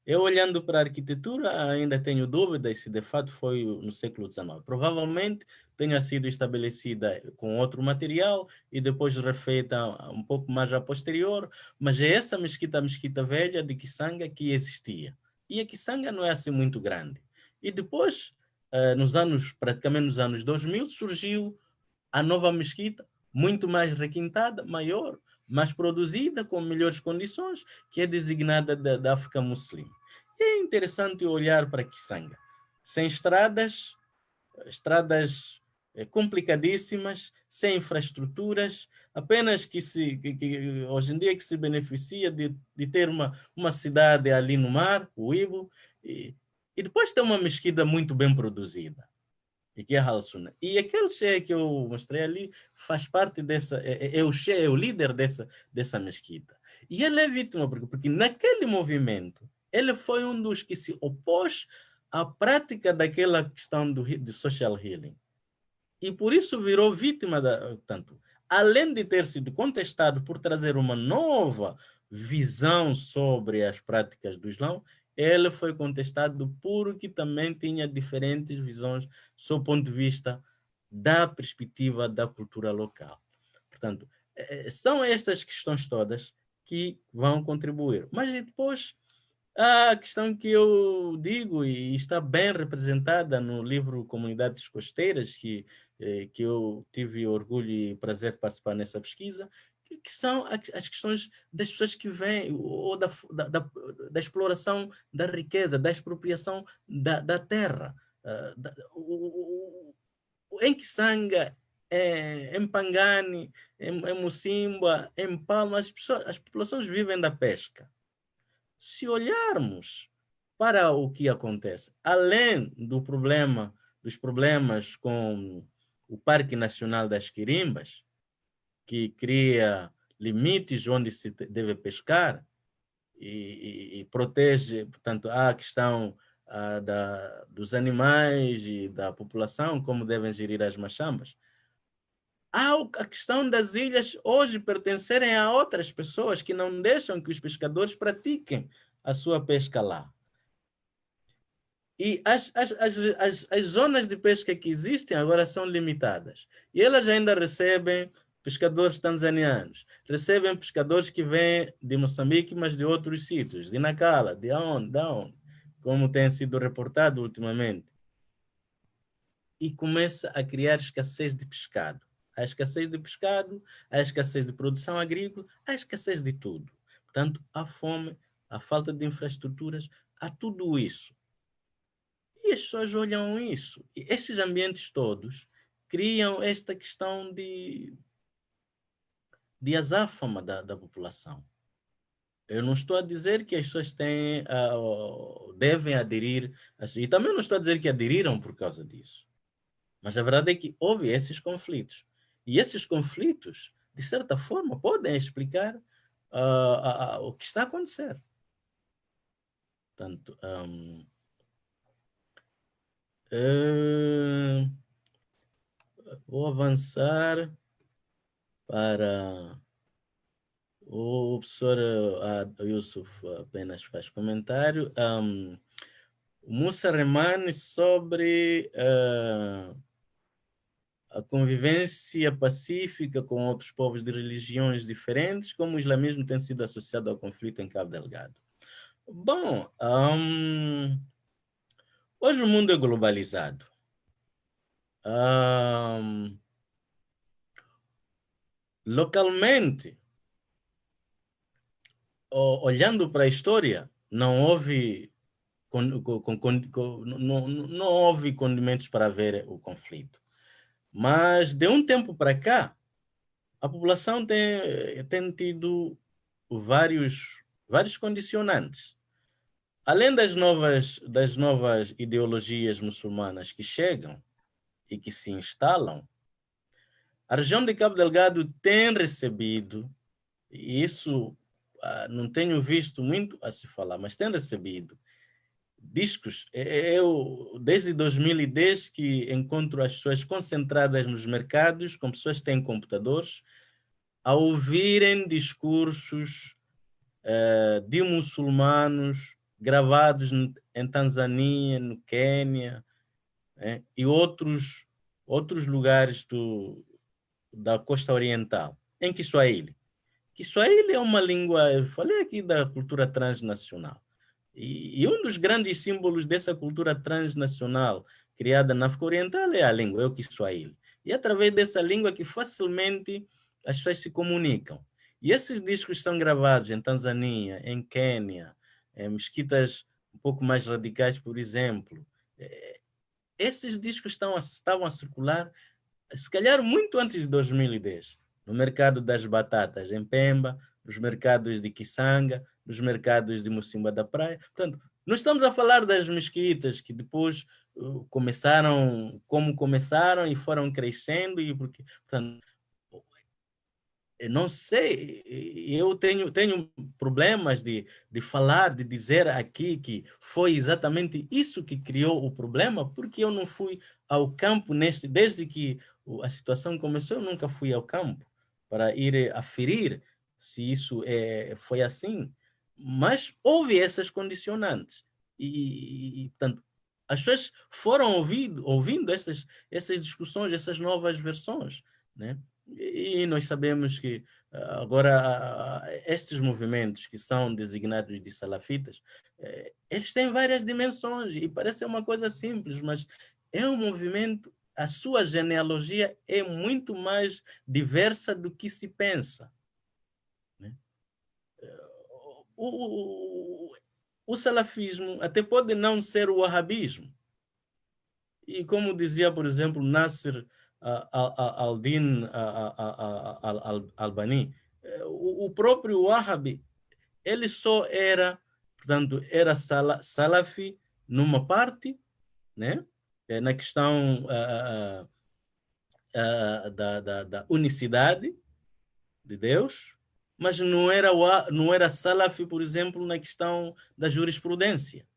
Eu, olhando para a arquitetura, ainda tenho dúvidas se de fato foi no século XIX. Provavelmente tenha sido estabelecida com outro material e depois refeita um pouco mais a posterior, mas é essa mesquita, a mesquita velha de Kisanga, que existia. E a Kisanga não é assim muito grande. E depois, praticamente nos anos 2000, surgiu a nova mesquita, muito mais requintada, maior, mais produzida, com melhores condições, que é designada da África Muslim. E é interessante olhar para Kisanga. Sem estradas complicadíssimas, sem infraestruturas, apenas que hoje em dia que se beneficia de ter uma cidade ali no mar, o Ibo, e depois tem uma mesquita muito bem produzida, e que é Halsuna. E aquele chefe que eu mostrei ali faz parte dessa, é o líder dessa mesquita. E ele é vítima, porque naquele movimento, ele foi um dos que se opôs à prática daquela questão de social healing. E por isso virou vítima, tanto, além de ter sido contestado por trazer uma nova visão sobre as práticas do Islã, ele foi contestado porque também tinha diferentes visões sob o ponto de vista da perspectiva da cultura local. Portanto, são estas questões todas que vão contribuir. Mas depois, a questão que eu digo, e está bem representada no livro Comunidades Costeiras, que eu tive orgulho e prazer de participar nessa pesquisa, que são as questões das pessoas que vêm, ou da exploração da riqueza, da expropriação da terra. Em Kisanga, em Pangani, em Mucimba, em Palma, as populações vivem da pesca. Se olharmos para o que acontece, além dos problemas com o Parque Nacional das Quirimbas, que cria limites onde se deve pescar e protege, portanto, a questão dos animais e da população, como devem gerir as machambas. Há a questão das ilhas hoje pertencerem a outras pessoas que não deixam que os pescadores pratiquem a sua pesca lá. E as zonas de pesca que existem agora são limitadas. E elas ainda recebem pescadores tanzanianos, recebem pescadores que vêm de Moçambique, mas de outros sítios, de Nacala, de onde, como tem sido reportado ultimamente. E começa a criar escassez de pescado. A escassez de pescado, a escassez de produção agrícola, a escassez de tudo. Portanto, a fome, a falta de infraestruturas, há tudo isso. E as pessoas olham isso. E estes ambientes todos criam esta questão de azáfama da população. Eu não estou a dizer que as pessoas devem aderir, e também não estou a dizer que aderiram por causa disso. Mas a verdade é que houve esses conflitos. E esses conflitos, de certa forma, podem explicar o que está a acontecer. Portanto, vou avançar para o professor Yusuf apenas faz comentário. O Musa Remani sobre a convivência pacífica com outros povos de religiões diferentes, como o islamismo tem sido associado ao conflito em Cabo Delgado. Bom, hoje o mundo é globalizado. Localmente, olhando para a história, não houve não houve condimentos para ver o conflito. Mas, de um tempo para cá, a população tem tido vários condicionantes. Além das novas ideologias muçulmanas que chegam e que se instalam, a região de Cabo Delgado tem recebido, e isso não tenho visto muito a se falar, mas tem recebido discos. Eu, desde 2010, que encontro as pessoas concentradas nos mercados, com pessoas que têm computadores, a ouvirem discursos de muçulmanos gravados em Tanzânia, no Quênia, e outros lugares da costa oriental, em Kiswahili. Kiswahili é uma língua, eu falei aqui da cultura transnacional. E um dos grandes símbolos dessa cultura transnacional criada na África Oriental é a língua, é o Kiswahili. E é através dessa língua que facilmente as pessoas se comunicam. E esses discos são gravados em Tanzânia, em Quênia, em mesquitas um pouco mais radicais, por exemplo. Esses discos estavam a circular, se calhar muito antes de 2010, no mercado das batatas em Pemba, nos mercados de Kisanga, nos mercados de Mucimba da Praia. Portanto, não estamos a falar das mesquitas que depois começaram como começaram e foram crescendo. Portanto, eu não sei, eu tenho problemas de falar, de dizer aqui que foi exatamente isso que criou o problema, porque eu não fui ao campo desde que a situação começou, eu nunca fui ao campo para ir aferir se isso foi assim. Mas houve essas condicionantes. Portanto, as pessoas foram ouvindo essas discussões, essas novas versões, né? E nós sabemos que agora estes movimentos que são designados de salafitas, eles têm várias dimensões e parece uma coisa simples, mas é um movimento, a sua genealogia é muito mais diversa do que se pensa, né? O salafismo até pode não ser o wahhabismo. E como dizia, por exemplo, Nasser al-Din al-Albani, o próprio Wahhabi, ele só era, portanto, era salafi numa parte, né? Na questão da unicidade de Deus, mas não era salafi, por exemplo, na questão da jurisprudência.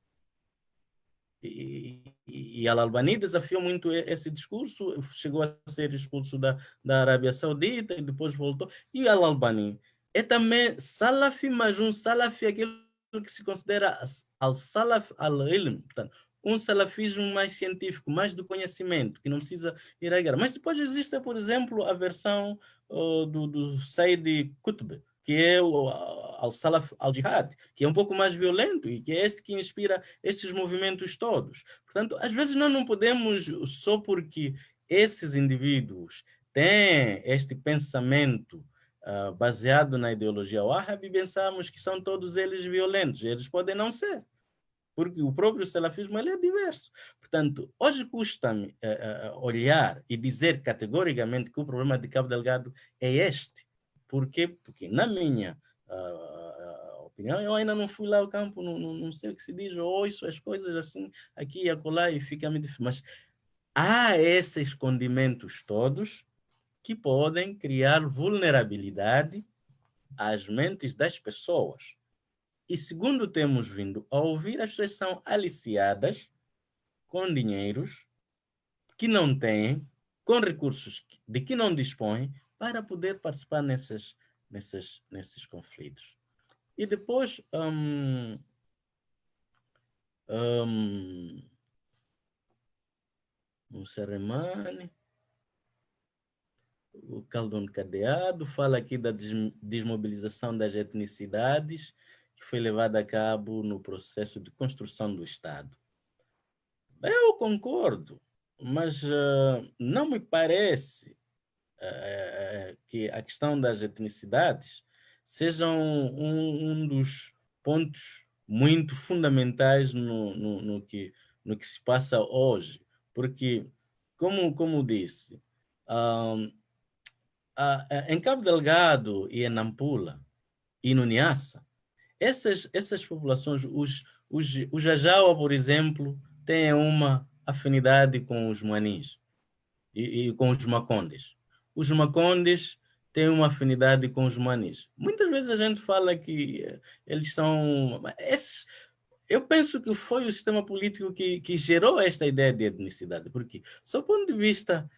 E Al-Albani desafiou muito esse discurso, chegou a ser expulso da Arábia Saudita e depois voltou. E Al-Albani é também salafi, mas um salafi aquilo que se considera al-salaf al-ilm, um salafismo mais científico, mais do conhecimento, que não precisa ir à guerra. Mas depois existe, por exemplo, a versão do Sayyid Qutb, que é o al-Salaf al-Jihad, que é um pouco mais violento e que é este que inspira esses movimentos todos. Portanto, às vezes nós não podemos, só porque esses indivíduos têm este pensamento baseado na ideologia wahhabi, pensamos que são todos eles violentos. Eles podem não ser, porque o próprio salafismo ele é diverso. Portanto, hoje custa-me olhar e dizer categoricamente que o problema de Cabo Delgado é este. Por quê? Porque, na minha opinião, eu ainda não fui lá ao campo, não sei o que se diz, ou ouço as coisas assim, aqui e acolá, e fica-me difícil. Mas há esses condimentos todos que podem criar vulnerabilidade às mentes das pessoas. E segundo temos vindo a ouvir, as pessoas são aliciadas com dinheiros que não têm, com recursos de que não dispõem, para poder participar nesses conflitos. E depois, o Seremane, o Caldon Cadeado, fala aqui da desmobilização das etnicidades, que foi levada a cabo no processo de construção do Estado. Eu concordo, mas não me parece que a questão das etnicidades seja um dos pontos muito fundamentais no que se passa hoje. Porque, como disse, em Cabo Delgado e em Nampula e no Niassa, essas populações, os Jajaua, por exemplo, têm uma afinidade com os Muanis e com os Macondes. Os Macondes têm uma afinidade com os Muanis. Muitas vezes a gente fala que eles são... Eu penso que foi o sistema político que gerou esta ideia de etnicidade, porque, do ponto de vista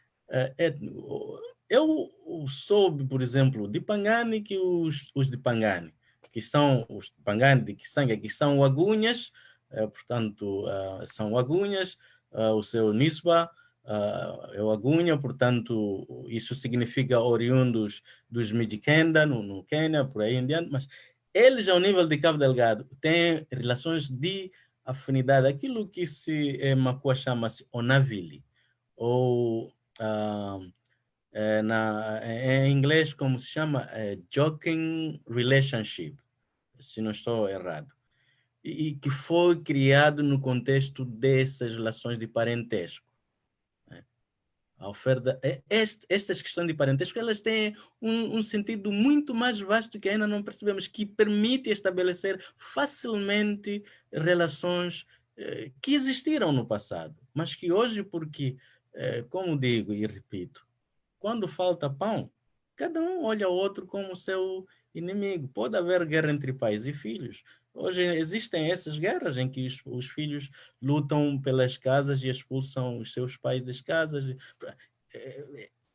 étnico, eu soube, por exemplo, de Pangani, que os de Pangani, que são os Pangani de Kisanga, que são Wagunhas, portanto, são Wagunhas, o seu Nisba é Wagunha, portanto, isso significa oriundos dos Mijikenda, no Quênia, por aí em diante, mas eles, ao nível de Cabo Delgado, têm relações de afinidade, aquilo que se Macua chama-se Onavili, ou em inglês, como se chama, joking relationship, se não estou errado, e que foi criado no contexto dessas relações de parentesco. A oferta, estas questões de parentesco, elas têm um sentido muito mais vasto que ainda não percebemos, que permite estabelecer facilmente relações que existiram no passado, mas que hoje, porque, como digo e repito, quando falta pão, cada um olha o outro como seu inimigo. Pode haver guerra entre pais e filhos. Hoje existem essas guerras em que os filhos lutam pelas casas e expulsam os seus pais das casas.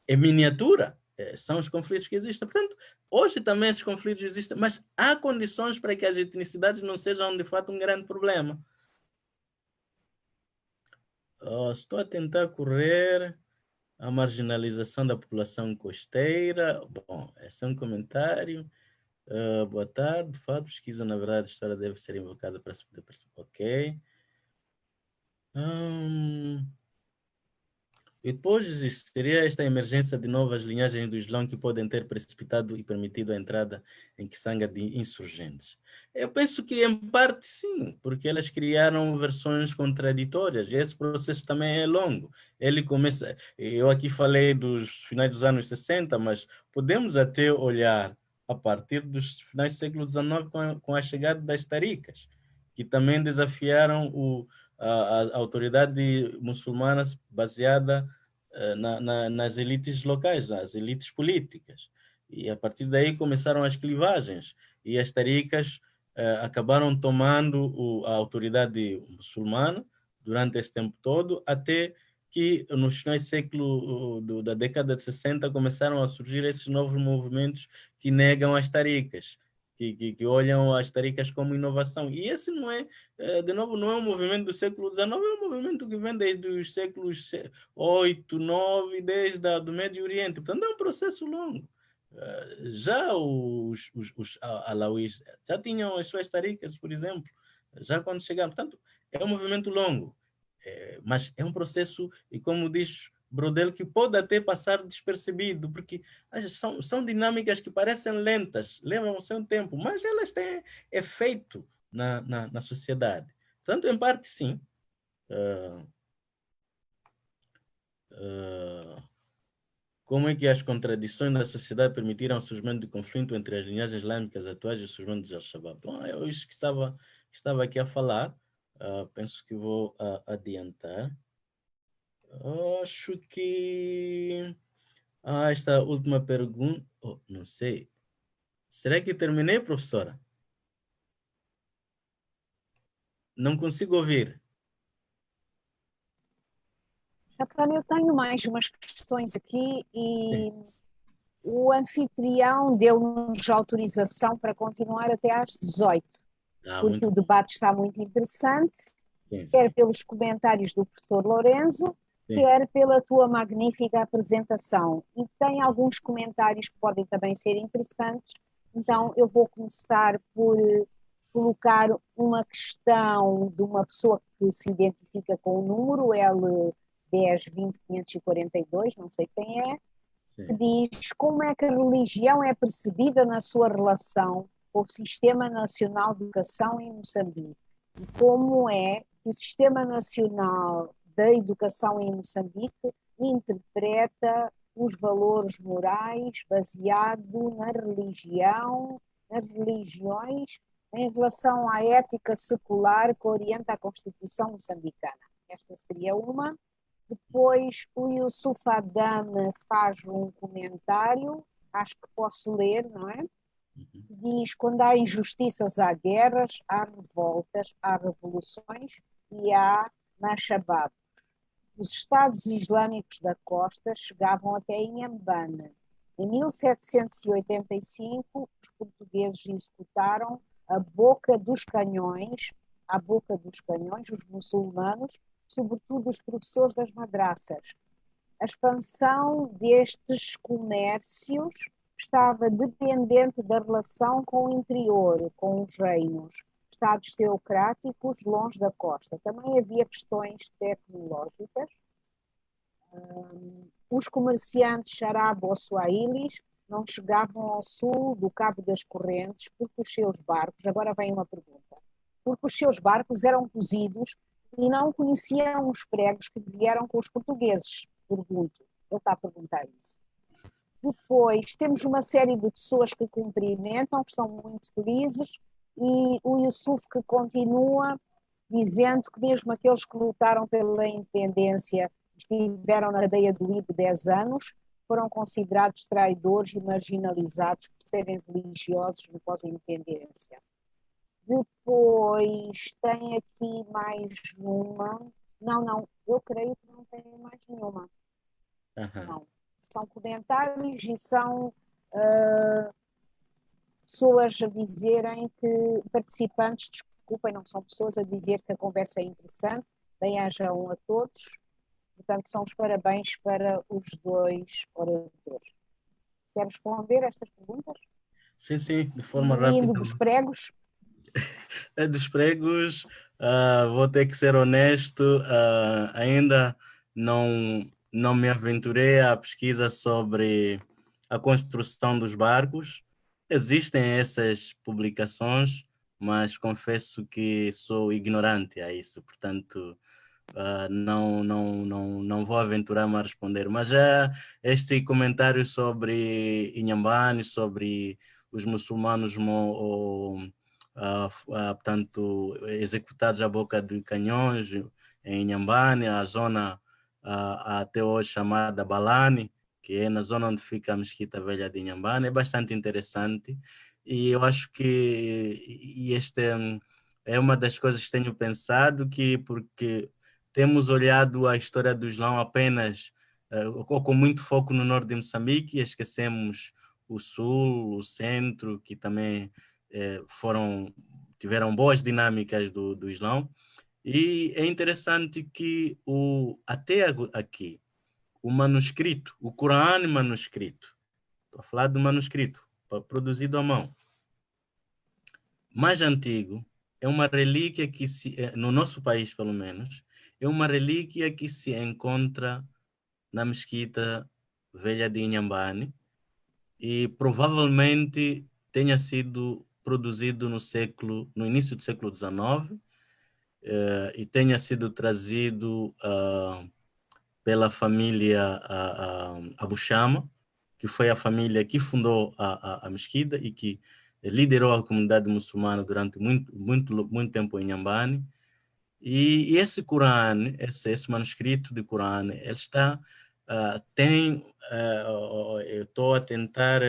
É miniatura. São os conflitos que existem. Portanto, hoje também esses conflitos existem, mas há condições para que as etnicidades não sejam, de fato, um grande problema. Estou a tentar correr. A marginalização da população costeira. Bom, esse é um comentário. Boa tarde. De fato, pesquisa, na verdade, a história deve ser invocada para se poder perceber. Ok. E depois existiria esta emergência de novas linhagens do Islão que podem ter precipitado e permitido a entrada em Kisanga de insurgentes. Eu penso que, em parte, sim, porque elas criaram versões contraditórias. E esse processo também é longo. Ele começa... Eu aqui falei dos finais dos anos 60, mas podemos até olhar a partir dos finais do século XIX com a chegada das taricas, que também desafiaram a autoridade muçulmana baseada nas elites locais, nas elites políticas. E a partir daí começaram as clivagens e as taricas acabaram tomando a autoridade muçulmana durante esse tempo todo, até que nos finais do século da década de 60 começaram a surgir esses novos movimentos que negam as taricas, que olham as taricas como inovação. E esse não é, de novo, não é um movimento do século XIX, é um movimento que vem desde os séculos 8, 9, desde do Médio Oriente. Portanto, é um processo longo. Já os alauís já tinham as suas taricas, por exemplo, já quando chegaram. Portanto, é um movimento longo, mas é um processo, e como diz Brodel, que pode até passar despercebido, porque são dinâmicas que parecem lentas, levam o seu tempo, mas elas têm efeito na sociedade. Portanto, em parte, sim. Como é que as contradições da sociedade permitiram o surgimento do conflito entre as linhagens islâmicas atuais e o surgimento de Al-Shabaab? Bom, é isso que estava aqui a falar. Penso que vou adiantar. Acho que... esta última pergunta... não sei. Será que terminei, professora? Não consigo ouvir. Jacqueline, eu tenho mais umas questões aqui e o anfitrião deu-nos autorização para continuar até às 18, porque o debate está muito interessante, quer pelos comentários do professor Lorenzo, quer pela tua magnífica apresentação. E tem alguns comentários que podem também ser interessantes, então eu vou começar por colocar uma questão de uma pessoa que se identifica com o número L1020-542, não sei quem é, que diz como é que a religião é percebida na sua relação com o Sistema Nacional de Educação em Moçambique e como é que o Sistema Nacional da Educação em Moçambique interpreta os valores morais baseado na religião, nas religiões, em relação à ética secular que orienta a Constituição moçambicana. Esta seria uma. Depois o Yusuf Adam faz um comentário, acho que posso ler, não é? Diz: quando há injustiças, há guerras, há revoltas, há revoluções e há Mashabab. Os Estados Islâmicos da costa chegavam até Inhambane. Em 1785, os portugueses executaram à boca dos canhões, os muçulmanos, sobretudo os professores das madraças. A expansão destes comércios estava dependente da relação com o interior, com os reinos, estados teocráticos longe da costa. Também havia questões tecnológicas. Os comerciantes arabo-suaílis não chegavam ao sul do Cabo das Correntes porque os seus barcos, agora vem uma pergunta, porque os seus barcos eram cozidos e não conheciam os pregos que vieram com os portugueses. Pergunto, ele está a perguntar isso. Depois temos uma série de pessoas que cumprimentam, que estão muito felizes, e o Yusuf que continua dizendo que mesmo aqueles que lutaram pela independência estiveram na cadeia do Líbano 10 anos, foram considerados traidores e marginalizados por serem religiosos no pós-independência. Depois tem aqui mais uma. Não, eu creio que não tem mais nenhuma. Não. São comentários e são pessoas a dizerem que, participantes, desculpem, não são pessoas a dizer que a conversa é interessante, bem-ajam a todos. Portanto, são os parabéns para os dois oradores. Quer responder a estas perguntas? Sim, sim, de forma Incluindo rápida. dos pregos? É dos pregos, vou ter que ser honesto, ainda não me aventurei à pesquisa sobre a construção dos barcos. Existem essas publicações, mas confesso que sou ignorante a isso, portanto, não vou aventurar-me a responder. Mas este comentário sobre Inhambane, sobre os muçulmanos portanto, executados à boca de canhões em Inhambane, a zona até hoje chamada Balani, que é na zona onde fica a Mesquita Velha de Inhambane, é bastante interessante. E eu acho que este é uma das coisas que tenho pensado, que porque temos olhado a história do Islão apenas com muito foco no norte de Moçambique e esquecemos o sul, o centro, que também tiveram boas dinâmicas do Islão. E é interessante que até aqui, o manuscrito, o Corão manuscrito, estou a falar do manuscrito, produzido à mão, mais antigo, é uma relíquia que, no nosso país pelo menos, é uma relíquia que se encontra na Mesquita Velha de Inhambane e provavelmente tenha sido produzido no início do século XIX e tenha sido trazido pela família Abu Shama, que foi a família que fundou a mesquita e que liderou a comunidade muçulmana durante muito tempo em Inhambane. E esse Corão, esse manuscrito de Corão, ele está eu estou a tentar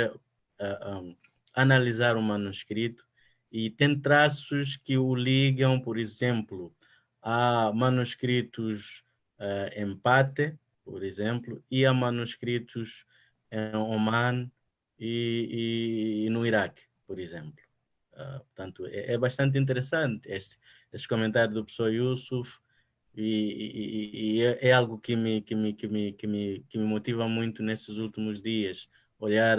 analisar o manuscrito e tem traços que o ligam, por exemplo, a manuscritos em Pate, por exemplo, e a manuscritos em Oman e no Iraque, por exemplo. Portanto, é bastante interessante esse comentário do professor Yusuf e é algo que me motiva muito nesses últimos dias, olhar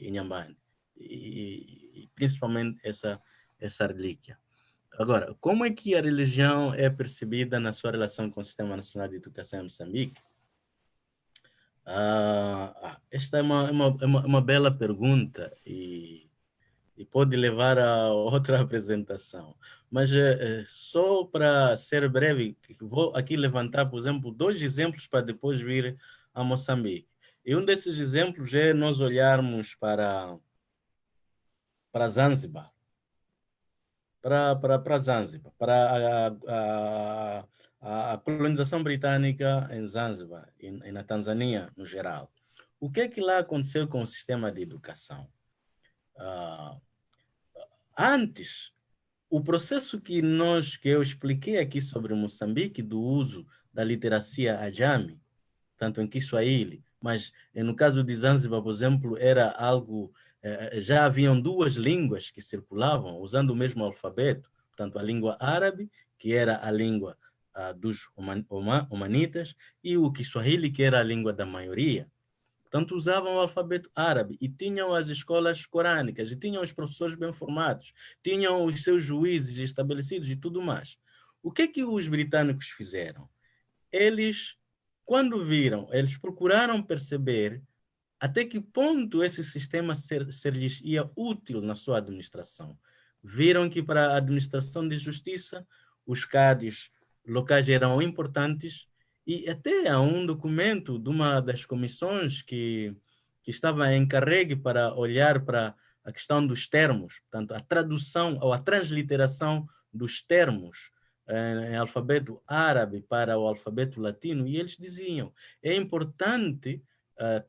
Inhambane e principalmente essa relíquia. Agora, como é que a religião é percebida na sua relação com o Sistema Nacional de Educação em Moçambique? Esta é uma bela pergunta e pode levar a outra apresentação. Mas só para ser breve, vou aqui levantar, por exemplo, 2 exemplos para depois vir a Moçambique. E um desses exemplos é nós olharmos para Zanzibar. Para Zanzibar, para a colonização britânica em Zanzibar e na Tanzânia no geral. O que é que lá aconteceu com o sistema de educação? Antes, o processo que eu expliquei aqui sobre Moçambique, do uso da literacia ajami, tanto em Kiswahili, mas no caso de Zanzibar, por exemplo, era algo, já haviam 2 línguas que circulavam usando o mesmo alfabeto, portanto, a língua árabe, que era a língua dos omanitas, e o Kiswahili, que era a língua da maioria. Portanto, usavam o alfabeto árabe e tinham as escolas corânicas, e tinham os professores bem formados, tinham os seus juízes estabelecidos e tudo mais. O que é que os britânicos fizeram? Eles, quando viram, eles procuraram perceber até que ponto esse sistema lhes ia útil na sua administração. Viram que para a administração de justiça, os CADs locais eram importantes e até há um documento de uma das comissões que estava encarregue para olhar para a questão dos termos, portanto, a tradução ou a transliteração dos termos em alfabeto árabe para o alfabeto latino, e eles diziam, é importante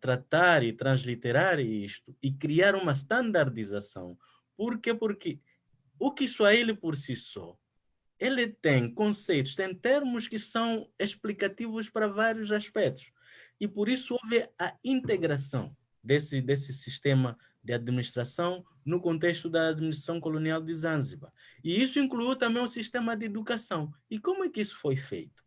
tratar e transliterar isto e criar uma standardização. Por quê? Porque o Kiswahili por si só, ele tem conceitos, tem termos que são explicativos para vários aspectos. E por isso houve a integração desse sistema de administração no contexto da administração colonial de Zanzibar. E isso incluiu também o sistema de educação. E como é que isso foi feito?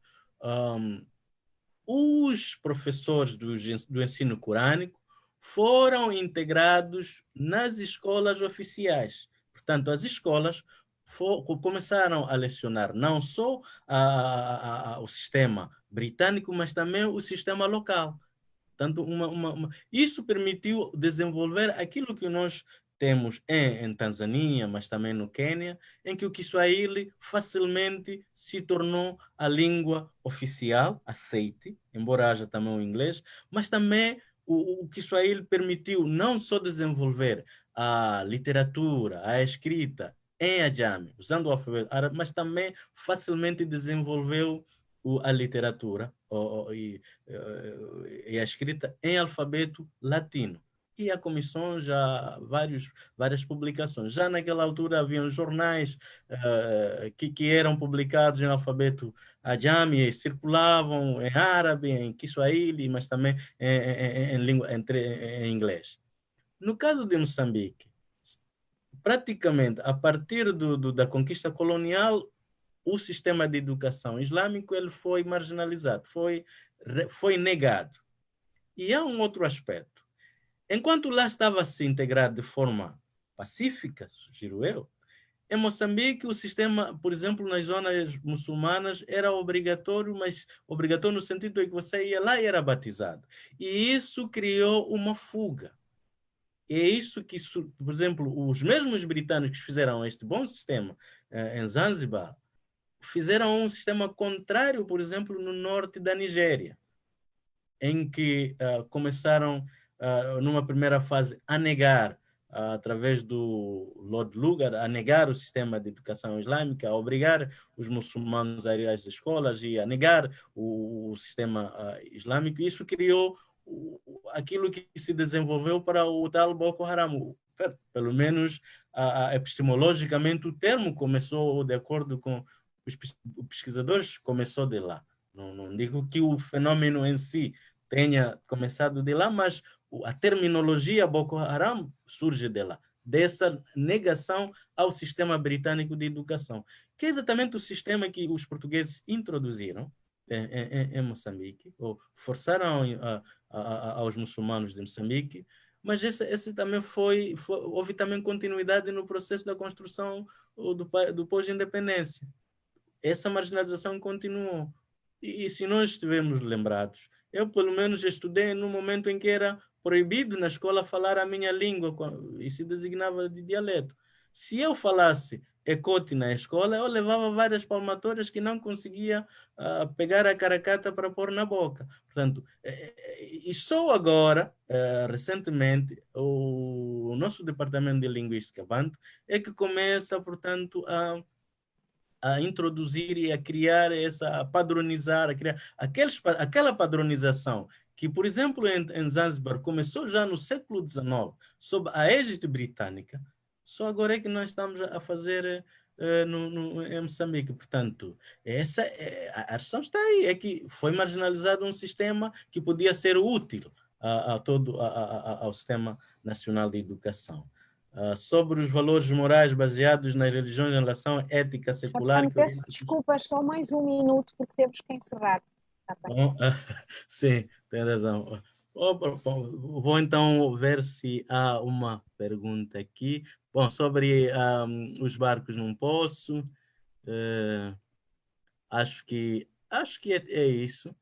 os professores do ensino corânico foram integrados nas escolas oficiais. Portanto, as escolas começaram a lecionar não só o sistema britânico, mas também o sistema local. Portanto, isso permitiu desenvolver aquilo que nós temos em Tanzânia, mas também no Quênia, em que o Kiswahili facilmente se tornou a língua oficial, aceite, embora haja também o inglês, mas também o Kiswahili permitiu não só desenvolver a literatura, a escrita em Ajami, usando o alfabeto árabe, mas também facilmente desenvolveu a literatura e a escrita em alfabeto latino. E a comissão já várias publicações. Já naquela altura haviam jornais que eram publicados em alfabeto Ajami, circulavam em árabe, em Kiswahili, mas também em inglês. No caso de Moçambique, praticamente a partir da conquista colonial, o sistema de educação islâmico ele foi marginalizado, foi negado. E há um outro aspecto. Enquanto lá estava a se integrar de forma pacífica, sugiro eu, em Moçambique o sistema, por exemplo, nas zonas muçulmanas, era obrigatório, mas obrigatório no sentido de que você ia lá e era batizado. E isso criou uma fuga. E é isso que, por exemplo, os mesmos britânicos fizeram este bom sistema em Zanzibar, fizeram um sistema contrário, por exemplo, no norte da Nigéria, em que começaram, numa primeira fase, a negar, através do Lord Lugar, a negar o sistema de educação islâmica, a obrigar os muçulmanos a ir às escolas e a negar o sistema islâmico. Isso criou aquilo que se desenvolveu para o tal Boko Haram. Pelo menos, epistemologicamente, o termo começou, de acordo com os pesquisadores, começou de lá. Não digo que o fenômeno em si tenha começado de lá, mas a terminologia Boko Haram surge de lá, dessa negação ao sistema britânico de educação, que é exatamente o sistema que os portugueses introduziram em Moçambique, ou forçaram aos muçulmanos de Moçambique, mas esse também houve também continuidade no processo da construção do pós-independência. Essa marginalização continuou. E se nós estivermos lembrados, eu pelo menos estudei no momento em que era proibido na escola falar a minha língua e se designava de dialeto. Se eu falasse Ecote na escola, eu levava várias palmatórias que não conseguia pegar a caracata para pôr na boca. Portanto, e só agora, recentemente, o nosso departamento de linguística, Banto, é que começa, portanto, a introduzir e a criar a padronizar, a criar aquela padronização que, por exemplo, em Zanzibar começou já no século XIX, sob a égide britânica, só agora é que nós estamos a fazer em Moçambique. Portanto, a questão está aí, é que foi marginalizado um sistema que podia ser útil ao Sistema Nacional de Educação. Sobre os valores morais baseados nas religiões em relação à ética secular. Então, peço desculpas, só mais um minuto, porque temos que encerrar. Tá bem? Bom, sim, tem razão. Vou então ver se há uma pergunta aqui. Bom, sobre os barcos não posso. Acho que é isso.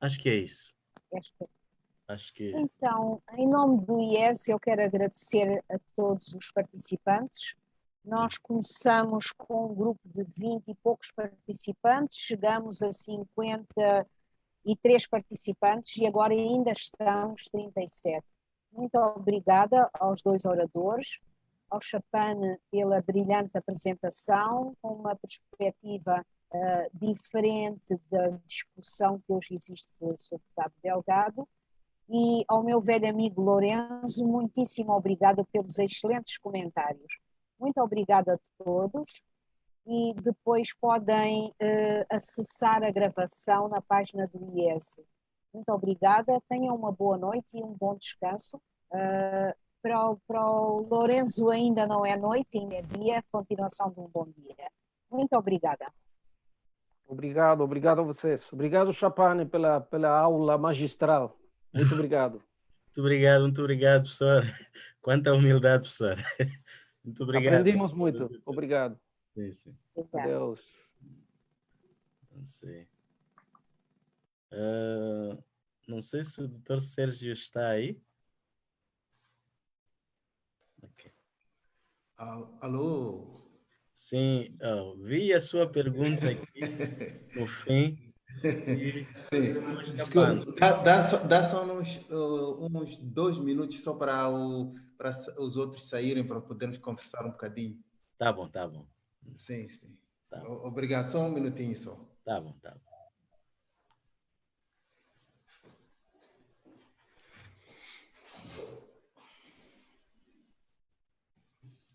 Acho que é isso. Acho que... Então, em nome do IES, eu quero agradecer a todos os participantes. Nós começamos com um grupo de 20 e poucos participantes, chegamos a 53 participantes e agora ainda estamos 37. Muito obrigada aos dois oradores, ao Chapane pela brilhante apresentação, com uma perspectiva diferente da discussão que hoje existe sobre Cabo Delgado. E ao meu velho amigo Lourenço, muitíssimo obrigada pelos excelentes comentários. Muito obrigada a todos e depois podem acessar a gravação na página do IES. Muito obrigada, tenham uma boa noite e um bom descanso. Para o Lourenço ainda não é noite, ainda é dia, continuação de um bom dia. Muito obrigada. Obrigado a vocês. Obrigado, Chapane, pela aula magistral. Muito obrigado. Muito obrigado, professor. Quanta humildade, professor. Muito obrigado. Aprendimos muito. Obrigado. Sim, sim. Adeus. Não sei. Não sei se o doutor Sérgio está aí. Okay. Alô? Sim, vi a sua pergunta aqui no fim. Sim. Dá só uns 2 minutos só para os outros saírem para podermos conversar um bocadinho. Tá bom. Sim, sim. Tá. Obrigado, só um minutinho só. Tá bom.